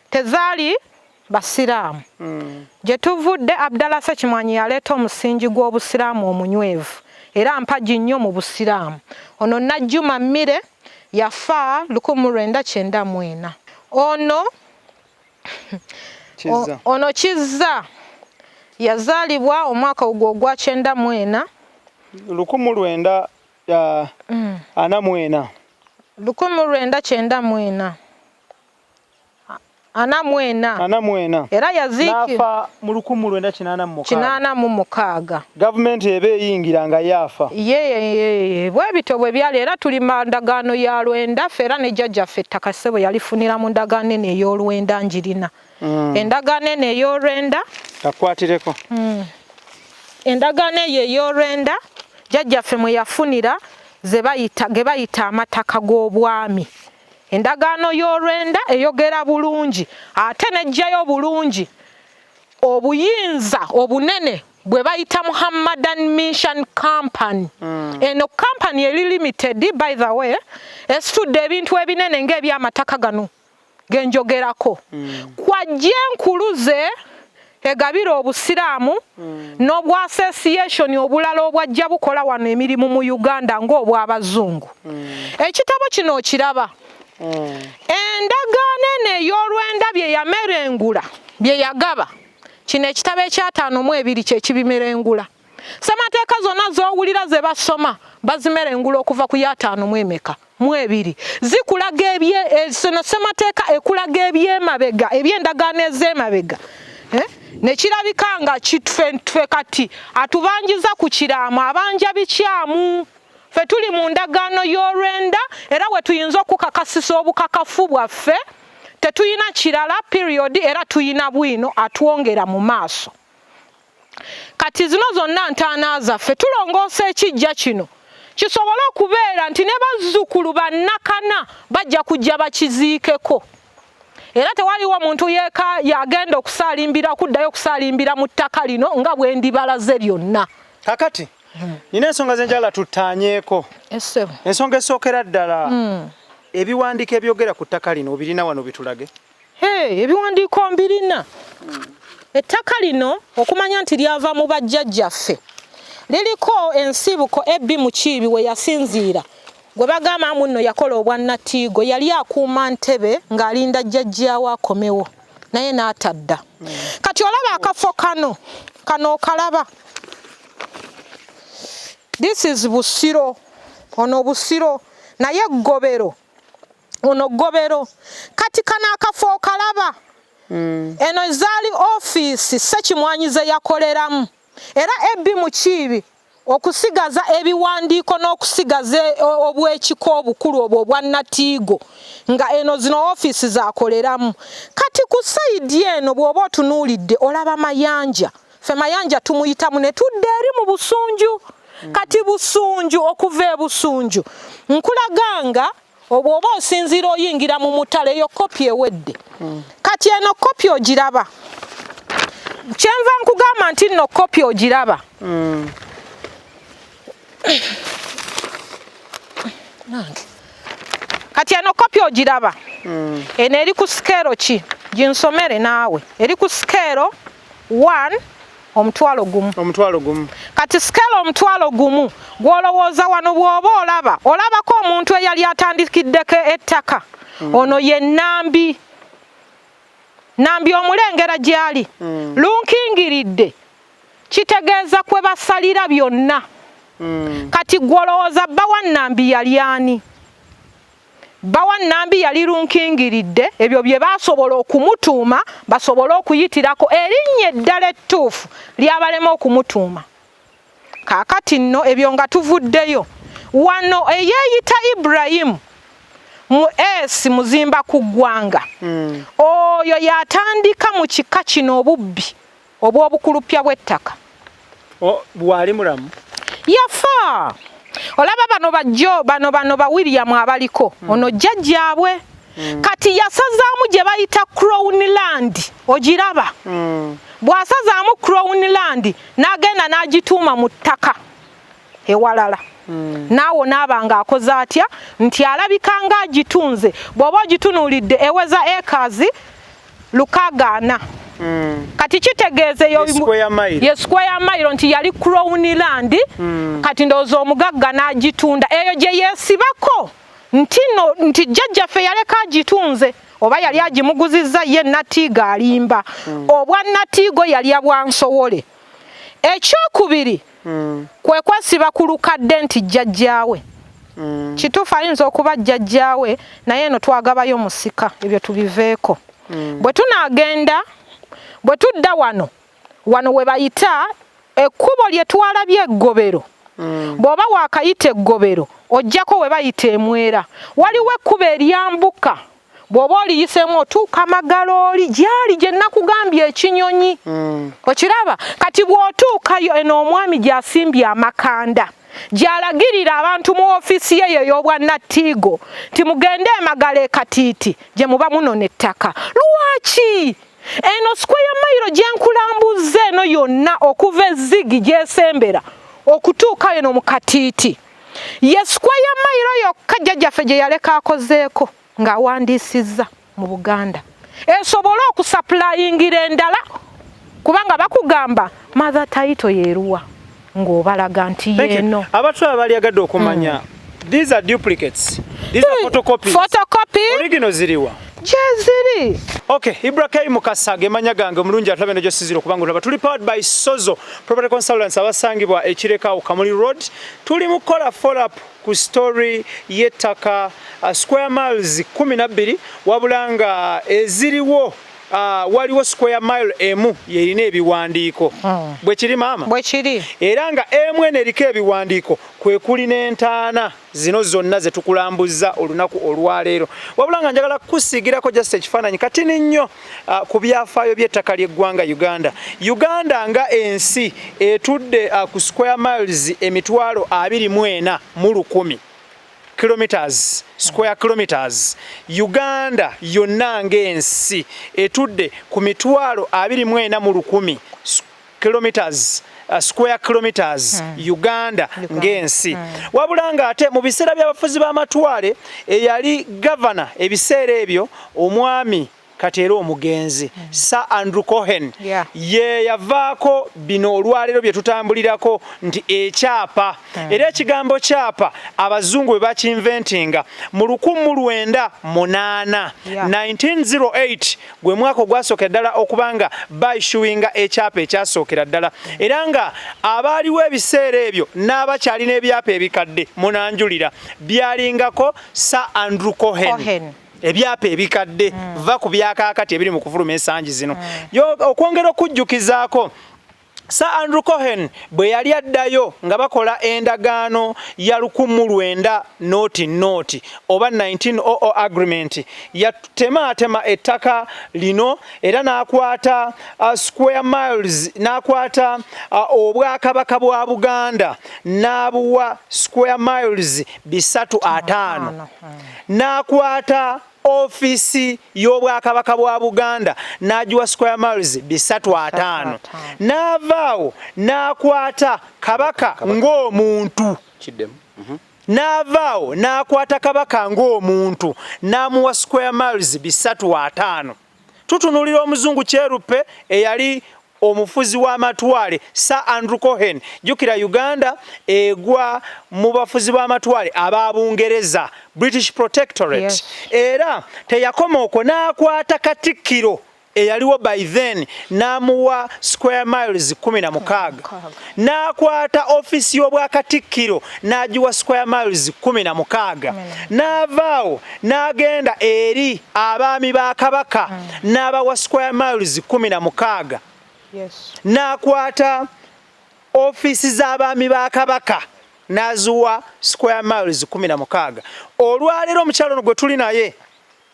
tezaali basiraamu. Gye tuvudde Abdallah Ssekimwanyi yaleeta omusingi gw'obusiraamu omunywevu era mpagi nnyo mu busiraamu. Ono Najjuma Mmire yafa 1994. Ono Kizza yazaalibwa omwaka ogwo gwa 94. 1994. Era yaziikibwa mu 1986. Gavumenti ebe eyingira nga yafa. Bwe bito bwe byali era tuli mu ndagaano ya Lwenda fera ne jjajjaffe ettaka ssebo yalifunira mu ndagaano eno ey'Olwenda njirina. Endagaano eno ey'Olwenda akwatireko. Endagaano eyo ey'Olwenda jjajjaffe mwe yafunira ge bayita amataka g'obwami. Endagaano y'Olwenda eyogera bulungi ate nejjayo bulungi obuyinza obunene bwe bayita Muhammadan Mission Company. Eno company eri limited by the way esitudde ebintu ebinene ng'ebyamataka gano genjogerako. Kwajja enkuluze egabira obusiraamu n'obwa association obulala obwajja bukola wano emirimu mu Uganda ng'obw'abazungu. Ekitabo kino okiraba. Endagaano eno ey'olwenda bye yamerengula bye yagaba. Kino ekitabo ekya-52 kye kibimerengula. Ssemateeka zonna z'owulira ze basoma bazimerengula okuva ku ya-52 zikulaga ssemateeka ekulaga ebyemabega eby'endagaano ez'emabega. Ne kirabika nga kitfe kati atubanjiza ku kiraamo abanja bikyamu. Ffe tuli mu ndagaano y'olwenda era we tuyinza okukakasisa obukakafu bwaffe tetuyina kirala period era tuyina bwino atwongera mu maaso. Kati zino zonna ntaana zaffe tulongoosa ekijja kino kisobole okubeera nti ne bazzukulu bannakana bajja kujja bakiziikeko. Era tewaliwo muntu yeeka yagenda okusaalimbira kuddayo okusaalimbira mu ttaka lino nga bwe ndibalaze lyonna. Kakati nina ensonga zenjala tuttaanyeeko. Ensonga esookera ddala ebiwandiiko ebyogera ku ttaka lino obirina wano bitulage. Ebiwandiiko mbirina. Ettaka lino okumanya nti lyava mu bajjajjaffe liriko ensibuko ebbi mu Kiibi we yasinziira gwe bagamba munno yakola obwannattiigo yali akuuma Ntebe ng'alinda jjajjaawe akomewo naye n'atadda. Kati olaba akafo kano okalaba. This is Busiro. Ono Busiro naye Ggobero. Ono Ggobero. Kati kano akafo okalaba. Eno ezaali ofiisi Ssekimwanyi ze yakoleramu. Era ebbi mu Kiibi okusigaza ebiwandiiko n'okusigaza obwekiko obukulu obwo obwannattiigo nga eno zino ofiisi zakoleramu. Kati ku sayidi eno bw'oba otunuulidde olaba Mayanja. Ffe Mayanja tumuyitamu ne tudda eri mu Busunju. Kati Busunju okuva e Busunju nkulaganga obw'oba osinziira oyingira mu mutale eyo kopi ewedde. Kati eno kopi ogiraba. Kyenva nkugamba nti nno kopi ogiraba. Kati eno kopi ogiraba. Eno eri ku skeero ki? Ginsomere naawe. Eri ku skeero 1 omutwalo gumu. Kati skeero omutwalo gumu gw'olowooza wano bw'oba olabako omuntu eyali atandikiddeko ettaka. Ono ye Nambi. Nambi omulengera gy'ali. Lunkingiridde. Kitegeeza kwe basalira byonna. Kati gw'olowooza bba wa Nambi yali ani? Bba wa Nambi yali Lunkingiridde. Ebyo bye baasobola okumutuuma basobole okuyitirako erinnya eddala ettuufu lyabalema okumutuuma. Kaakati nno ebyo nga tuvuddeyo. Wano eyeeyita Ibrahim mu muzimba ku ggwanga. Oyo yatandika mu kika kino obubbi obw'obukulupya bw'ettaka. Bwali mulamu? Yafa. Olaba bano ba William abaliko. Ono jjajjaabwe. Kati yasazaamu gye bayita Crown Land. Ogiraba? Bw'asazaamu Crown Land n'agenda n'agituuma mu ttaka ewalala. Naawo naaba ng'akoze atya nti alabika ng'agitunze bw'oba ogitunuulidde eweza acres 600. Kati kitegeeza ye square mile nti yali Crown Land. Kati ndowooza omugagga n'agitunda eyo gye yeesibako nti jjajjaffe yaleka agitunze oba yali agimuguzizza ye Nattiigo alimba. Obwannattiigo yali abwansowole. Ekyokubiri kwe kwesiba ku lukadde nti jjajjaawe. Kituufu ayinza okuba jjajjaawe naye eno twagabayo musika ebyo tubiveeko. Bwe tunaagenda bwe tudda wano we bayita ekkubo lye twalabye Ggobero. Bw'oba waakayita Ggobero ojjako we bayita Emwera. Waliwo ekkubo eryambuka bw'oba oliyiseemu otuuka Magalooli gyali gye nakugambye Ekinyonyi. Okiraba? Kati bw'otuukayo eno omwami gy'asimbye amakanda gy'alagirira abantu mu ofiisi ye ey'obwannattiigo nti mugende Magala Katiiti gye muba munona ettaka. Lwaki? Eno square mile gye nkulambuza eno yonna okuva ezzigi gy'esembera okutuuka eno mu Katiiti ye square mile yokka jjajjaffe gye yaleka akozeeko ng'awandiisizza mu Buganda esobole okusaplayingira endala kubanga bakugamba mother title yeruwa ng'obalaga nti yeno. Abantu abali agadde okumanya these are duplicates. These are photocopies. Original ziriwa. Jeziri. Okay, Ibrah Mukasa gemanya gange mulungi atlabe no josiziro kubanga olaba tuli powered by Sozo Property Consultants abasangibwa Ekireka Kamuli Road. Tuli mukola follow up ku story yettaka square miles 12 wabulanga eziriwo waliwo square mile emu yerina ebiwandiiko bwe kiri mama bwe kiri era nga emu eriko ebiwandiiko kwe kuli n'entaana zino zonna ze tukulambuza olunaku olwaleero wabula nga njagala kukusiigirako just ekifaananyi katini nnyo ku byafaayo by'ettaka ly'eggwanga Uganda nga ensi etudde ku square miles emitwalo 24 mu 1,000 kilometers square kilometers. Uganda yonna ng'ensi etudde ku mitwalo 24 mu 1,000 kilometers square kilometers. Uganda ng'ensi wabula nga ate mu biseera by'abafuzi b'amatwale eyali governor ebiseera ebyo omwami kati era omugenzi Sir Andrew Cohen ye yavaako bino olwaleero bye tutambulirako nti ekyapa era ekigambo kyapa abazungu bwe bakinventinga mu 1908 1908 gwe mwaka ogwasookera ddala okubanga baishuinga ekyapa ekyasookera ddala era nga abaaliwo ebiseera ebyo n'abakyalina ebyapa ebikadde munanjulira byalingako Sir Andrew Cohen. Ebyapa ebikadde va ku byakaakati ebiri mu kufuluma ensangi zino okwongera okujjukizaako Sir Andrew Cohen bwe yali addayo nga bakola endagaano ya 1900 oba 1900 agreement yatemaatema ettaka lino era n'akwata square miles n'akwata obwakabaka bwa Buganda n'abuwa square miles 350 n'akwata ofisi y'obwakabaka bwa Buganda n'agiwa square miles 350 n'avaawo n'akwata kabaka ng'omuntu n'avaawo n'akwata kabaka ng'omuntu n'amuwa square miles 350. Tutunulira omuzungu Kyeruppe eyali omufuzi w'amatwale Sir Andrew Cohen jukira Uganda egwa mu bafuzi b'amatwale ab'Abungereza British Protectorate era teyakoma okwo n'akwata Katikkiro eyaliwo by then n'amuwa square miles 16 n'akwata ofisi y'obwakatikkiro n'agiwa square miles 16 n'avaawo n'agenda eri abaami ba Kabaka n'abawa square miles 16 n'akwata ofisi z'abaami ba Kabaka n'azuwa square miles 16. Olwaleero omukyalo ono gwe tuli naye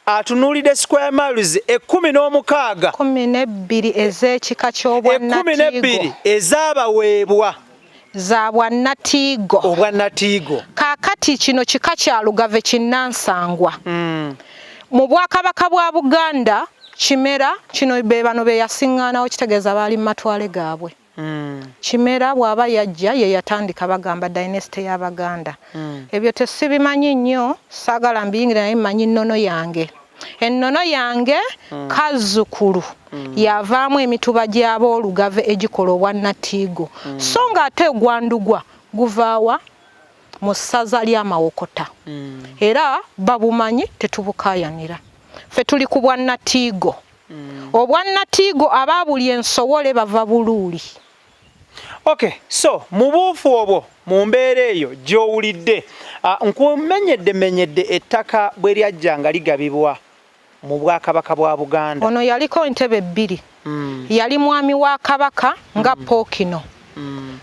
atunuulidde square miles 16 12 ez'ekika ky'obwannatiigo 12 ezaabaweebwa za bwannatiigo obwannatiigo. Kaakati kino kika kya Lugave kinnansangwa mu Bwakabaka bwa Buganda Kimera kino be bano be yasiŋŋaanawo kitegeeza baali mu matwale gaabwe. Kimera bw'aba yajja ye yatandika bagamba dynasty y'Abaganda. Ebyo tesibimanyi nnyo saagala mbiyingira naye mmanyi nnono yange. Ennono yange kazzukulu yavaamu emituba gy'aboolugave egikola obwannatiigo so ng'ate Gwandugwa guvaawa mu ssaza ly'Amawokota era babumanyi tetubukaayanira. Ffe tuli ku bwannatiigo obwannatiigo abaabuli ensowole bava Buluuli. Okay, so mu buufu obwo mu mbeera eyo gy'owulidde nkumenyedde ettaka bwe lyajja nga ligabibwa mu Bwakabaka bwa Buganda. Ono yaliko entebe 2 yali mwami wa Kabaka nga Pookino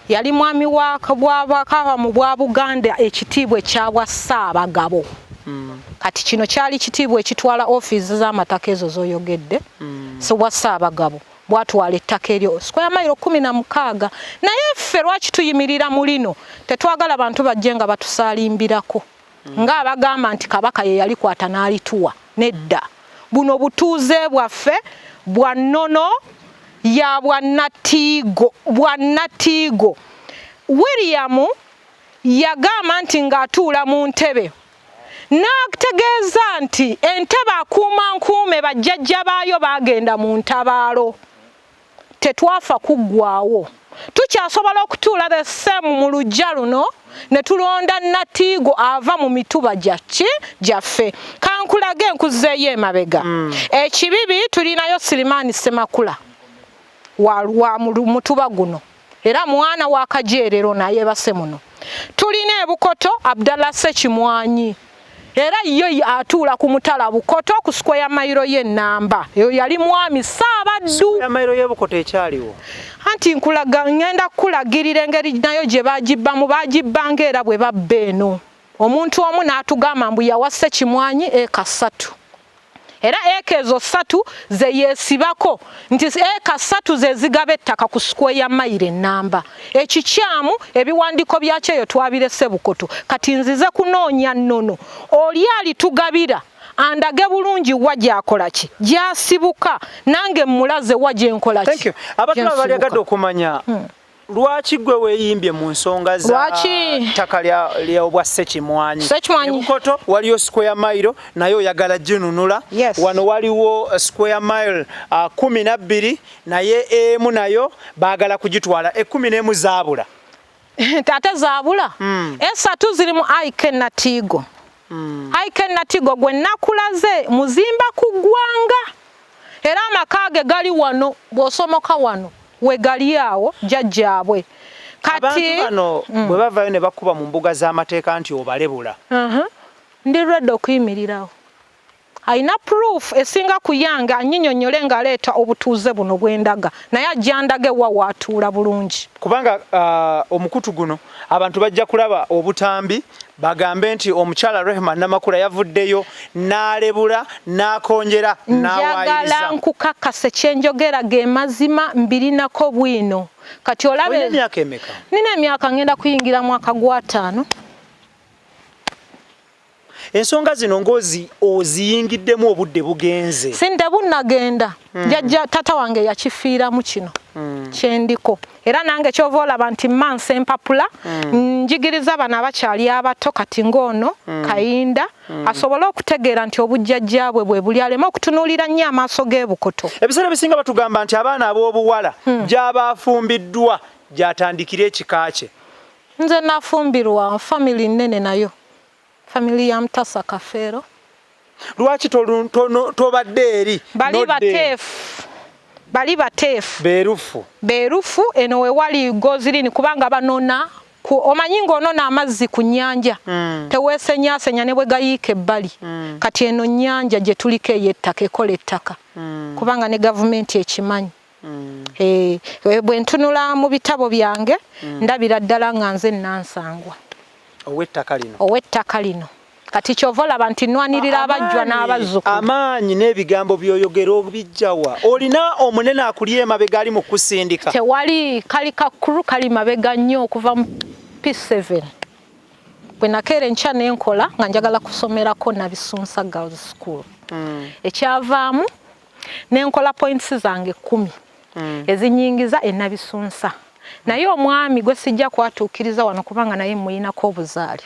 yali mwami wa Kabaka mu bwa Buganda ekitiibwa ekyabwa Ssaabagabo. Kati kino kyali kitiibwa ekitwala office z'amataka ezo z'oyogedde so bwa Ssaabagabo bwatwala ettaka eryo square mile 16 naye ffe lwaki tuyimirira mu lino tetwagala bantu bajje nga batusalimbirako nga abagamba nti Kabaka ye yali kwata n'alituwa nedda. Buno butuuze bwaffe bwa nnono ya bwannatiigo. William yagamba nti ng'atuula mu ntebe n'ategeeza nti entebe akuuma nkuume bajjajja baayo baagenda mu ntabaalo tetwafa kuggwaawo tukyasobola okutuula the same mu lujja luno ne tulonda Natiigo ava mu mituba gyaffe kankulage enkuzeeyo emabega ekibibi tulinayo Sirimaani Ssemakula wa mutuba guno era mwana wa Kajeerero naye base muno tulina ebukoto Abdallah Ssekimwanyi era yo atuula ku mutala bukoto ku square mayiro y'ennamba eyo yali mwami Ssaabaddu square mayiro y'ebukoto ekyaliwo anti nkulaga ngenda kulagirira engeri nayo gye bagibbanga era bwe babba eno omuntu omu n'atugamba mbu yawa Ssekimwanyi eka 3 era eka ezo 3 ze yeesibako nti eka 3 ze zigaba ettaka ku square ya mayiro ennamba ekikyamu ebiwandiiko byakyo eyo twabirese bukoto kati nzize kunoonya nnono oli alitugabira andage bulungi wa gyakola ki gyasibuka nange mulaze wa gyenkola ki. Thank you. Abatulaba balyagadde okumanya lwaki gwe weeyimbye mu nsonga za ttaka lya obwa Ssekimwanyi ebukoto waliyo square mile nayo oyagala ginunula wano waliwo square mile 12 naye emu nayo baagala kugitwala 11 zaabula ate zaabula esatu ziri mu Ike Natiigo Ike Natiigo gwe nakulaze muzimba ku ggwanga era amakaage gali wano bw'osomoka wano we gali awo jjajjaabwe kati abantu bano bwe bavayo ne bakuba mu mbuga z'amateeka nti obalebula ndi redde okuyimirirawo ayina proof esinga kuyanga anyinyonyole ngaleeta obutuuze buno bwendaga naye ajjandage wa waatuula bulungi kubanga omukutu guno abantu bajja kulaba obutambi bagambe nti omukyala Rehman Namakula yavuddeyo n'alebula n'akonjera n'awaayiriza njagala nkukakase kyenjogera ge mazima mbirinako bwino kati olabe olina emyaka emeka? Nina emyaka ngenda kuyingira mwaka gwa 5 ensonga zino ngozi oziyingiddemu obudde bugenze sinde bunnagenda jjajja tata wange yakifiiramu kino kyendiko era nange kyova olaba nti mansa empapula njigiriza bano abakyali abato kati ng'ono Kayinda asobole okutegeera nti obujjajjaabwe bwe buli aleme okutunuulira nnyo amaaso g'ebukoto ebiseera bisinga batugamba nti abaana ab'obuwala gy'abafumbiddwa gyatandikira ekika kye nze nafumbirwa family nnene nayo family ya Mutasa Kafeero lwaki tobadde eri bali bateefu beerufu eno we wali gozirini kubanga banona omanyi ng'onona amazzi ku nnyanja teweesenyaasenya ne bwe gayiika ebbali kati eno nnyanja gye tuliko ey'ettaka ekola ettaka kubanga ne gavumenti ekimanyi bwe ntunula mu bitabo byange ndabira ddala nga nze Nansangwa ow'ettaka lino kati kyova olaba nti nnwanirira abajjwa n'abazzukulu amaanyi n'ebigambo by'oyogera obijjawa olina omunene akuli emabega ali mu kusindika tewali kali kakulu kali mabega nnyo okuva mu P7 bwe nakeera enkya n'enkola nga njagala kusomerako Nabisunsa Girls School ekyavaamu n'enkola points zange 10 ezinyingiza Nabisunsa naye omwami gwe sijja kwatuukiriza wano kubanga naye muyinako obuzaali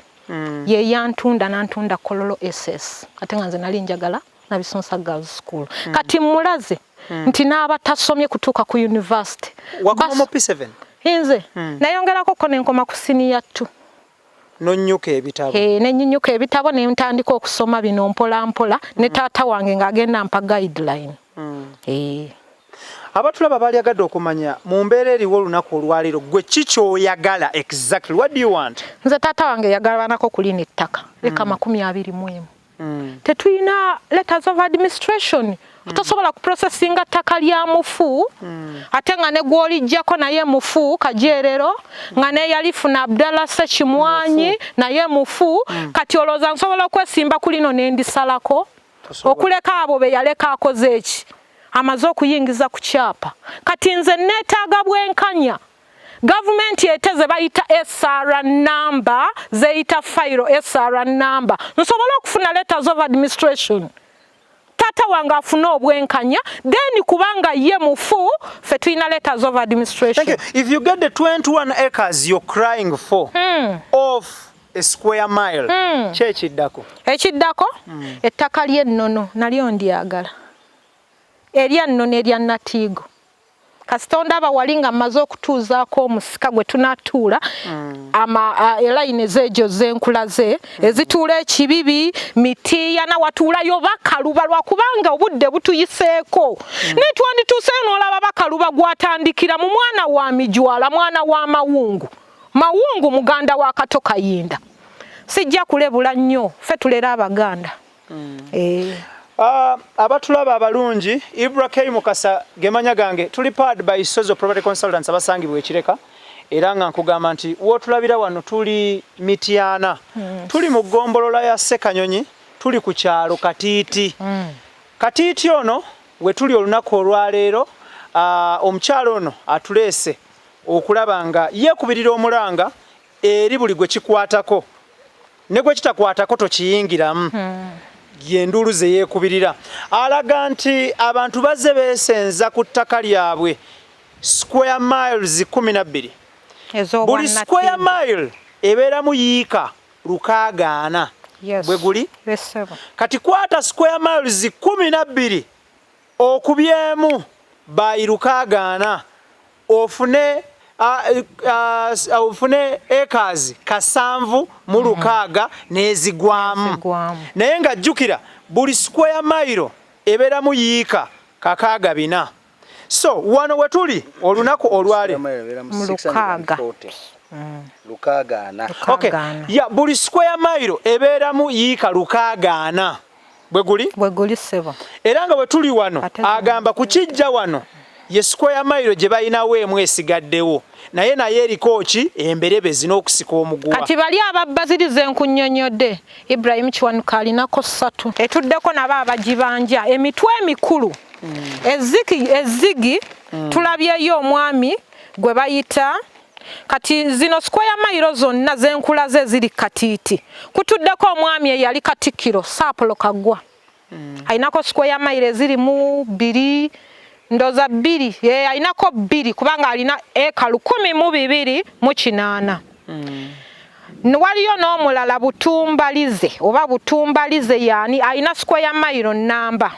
ye yantunda nantunda Kololo SS ate nga nze nali njagala Nabisunsa Girls School kati mulaze nti n'abatasomye kutuuka ku university wakoma mu P7 nze nayongerako ko nenkoma ku senior 2 nonnyuka ebitabo nennyuka ebitabo ne ntandika okusoma bino mpola mpola ne taata wange ng'agenda mpa guideline abatulaba balyagadde okumanya mu mbeera eriwo olunaku olwaliro gwe kikyoyagala exactly what do you want nze taata wange yagabanako kulina ettaka eka 21 tetulina letters of administration tosobola kuprocessinga ttaka lya mufu ate nga ne gw'olijjako naye mufu Kajeerero nga ne yalifuna Abdallah Ssekimwanyi naye mufu kati olowooza nsobola okwesimba ku lino ne ndisalako okuleka abo be yaleka akoze eki amaze okuyingiza ku kyapa kati nze neetaaga bwenkanya gavumenti eteze bayita SR number zeyita file SR number nsobola okufuna letters of administration tata wange afuna obwenkanya then kubanga ye mufu fe tulina letters of administration. Thank you. If you get the 21 acres you're crying for of a square mile kyekiddako ettaka ly'ennono nalyo ndyagala erya nnono erya Natiigo kastonda aba walinga maze okutuuzaako omusika gwe tunatuula line ezejo zenkulaze ezituula ekibibi Mityana watuulayo bakaluba lwakubanga obudde butuyiseeko netwandituuse n'olaba bakaluba gwatandikira mu mwana wa Mijwala mwana wa Mawungu muganda wa Katoka Yinda sijja kulebula nnyo ffe tulera Abaganda. Abatulaba abalungi Ibrah Mukasa gemanya gange tuli powered by Sozo Property Consultants abasangibwa ekireka era nga nkugamba nti wotulabira wano tuli Mityana tuli mu ggombolola ya Ssekanyonyi tuli ku kyalo Katiiti Katiiti ono we tuli olunaku olwaleero omukyalo ono atuleese okulaba nga yeekubirira omulanga eri buli gwe kikwatako ne gwe kitakwatako tokiyingiramu yenduulu ze yeekubirira alaga nti abantu bazze beesenza ku ttaka lyabwe square miles 12 buli square mile ebeeramu yiika 640 bwe guli kati kwata square miles 12 okubyemu by 640 ofune acres 760 nezigwamu naye nga jjukira buli square mile ebeeramu yiika 64 so wano wetuli olunaku olwale okay ya buli square mile ebeeramu yiika 640 bwe guli sebo era nga wetuli wano agamba kukijja wano ye square mile gye balinawo emu esigaddewo naye eriko ki emberebe zina okusika omuguwa kati bali ababba ziri zenkunnyonnyodde Ibrahim Kiwanuka alinako 3 etuddeko nabo abagibanja emitwe emikulu ezzigi tulabyeyo omwami gwe bayita kati zino square mile zonna zenkulaze ziri Katiiti kutuddeko omwami eyali Katikkiro Sapolo Kaggwa ainako square mile ziri mu 2 ndoza 2 ainako 2 kubanga alina eka 12,800 waliyo n'omulala Butumbalize yani aina square mile namba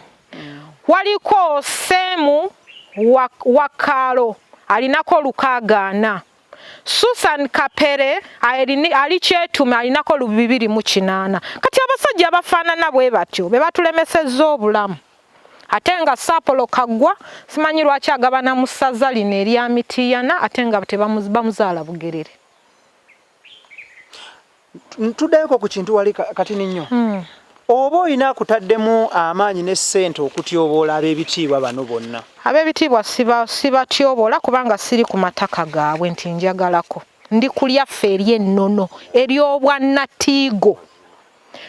waliko Semu Wakalo alinako 640 Susan Kapere ali Kyetume alinako 2,800 kati abasajja abafaanana bwe batyo be batulemesezza obulamu ate nga Sapolo Kaggwa simanyi lwaki agabana mu ssaza lino erya Mityana ate nga bamuzaala Bugerere. Tuddayoko ku kintu wali kati nnyo oba olina akutaddemu amaanyi ne ssente okutyoboola ab'ebitiibwa bano bonna ab'ebitiibwa sibatyoboola kubanga siri ku mataka gaabwe nti njagalako ndi kulyaffe ery'ennono ery'obwannatiigo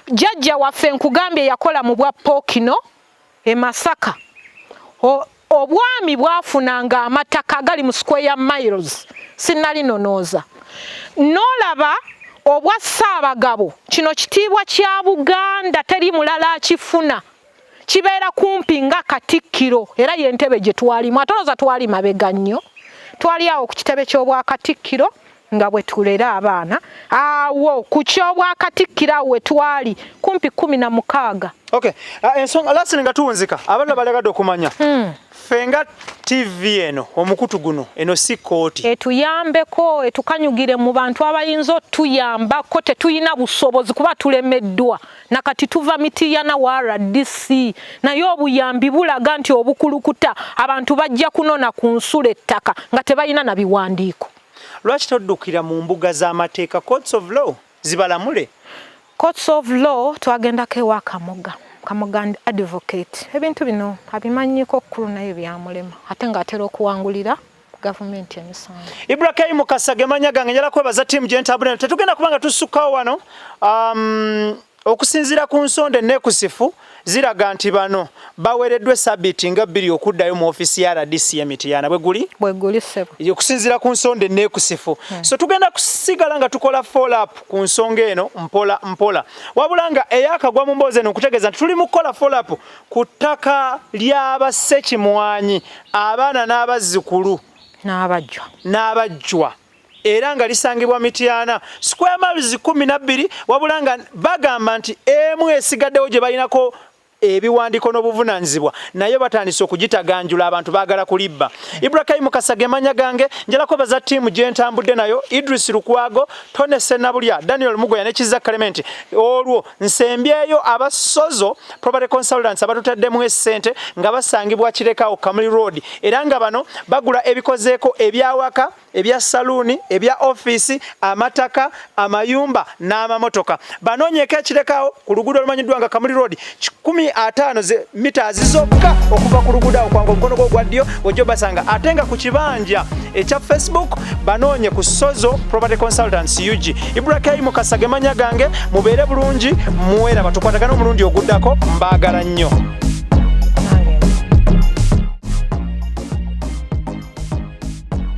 jjajja waffe nkugambye yakola mu bwa Pookino e Masaka obwami bwafunanga amataka gali mu square miles sinali nonooza n'olaba obwa Ssaabagabo kino kitiibwa kya Buganda teri mulala akifuna kibeera kumpi nga Katikkiro era y'entebe gye twalimu atolooza twali mabega nnyo twali awo ku kitebe ky'obwa Katikkiro nga bwe tulera abaana awo ku ky'obwa Katikkiro awo we twali kumpi 16. Okay ensonga lasini nga tuwunzika abaana balagadde okumanya fenga TV eno omukutu guno eno si kooti etuyambeko etukanyugire mu bantu abayinza otuyambako tetuyina busobozi kuba tulemeddwa nakati tuva Mityana wa RDC naye obuyambi bulaga nti obukulukuta abantu bajja kunona ku nsula ettaka nga tebalina na biwandiiko. Lwaki toddukira mu mbuga z'amateeka courts of law zibalamule? Courts of law twagendako ewa Kamoga advocate ebintu bino abimanyiko kkulu naye byamulema ate ng'atera okuwangulira gavumenti emisango. Ibrah Mukasa gemanya gange njala kwebaza tiimu gye ntabulira tetugenda kubanga tusukkawo wano okusinziira ku nsonda ennekusifu ziraga nti bano bawereddwa sabiti nga 2 okuddayo mu ofisi ya RDC ya Mityana bwe guli sebo okusinziira ku nsonda ennekusifu so tugenda kusigala nga tukola follow up ku nsonga eno mpola wabula nga eyakagwa mu mboozi eno okutegeeza nti tuli mu kukola follow up ku ttaka ly'aba Ssekimwanyi abaana n'abazzukulu n'abajjwa era nga lisangibwa Mityana square miles 12 wabula nga bagamba nti emu esigaddewo gye balinako ebiwandiiko n'obuvunaanyizibwa naye batandise okugitaganjula abantu baagala kulibba. Ibrah Mukasa gemanya gange njalako baza ttiimu gye ntambudde nayo Idris Lukwago, Tone Senabulya, Daniel Mugoya ne Kiza Clement. Olwo nsembyeyo abasozo property consultants abatutaddemu essente nga basangibwa Kirekawo Kamuli Road era nga bano bagula ebikozeeko ebyawaka, ebya saluuni, ebya office, amataka, amayumba n'amamotoka. Banoonyeeko Kirekawo ku luguudo olumanyiddwa nga Kamuli Road 15 mita zizokka okuva ku luguudo awo kwanga omukono gwo gwa ddyo ojjo basanga ate nga ku kibanja ekya Facebook banoonye ku Sozo Property Consultants UG. Ibrah Mukasa gemanya gange mubeere bulungi muwera batukwatagana omulundi oguddako mbaagala nnyo.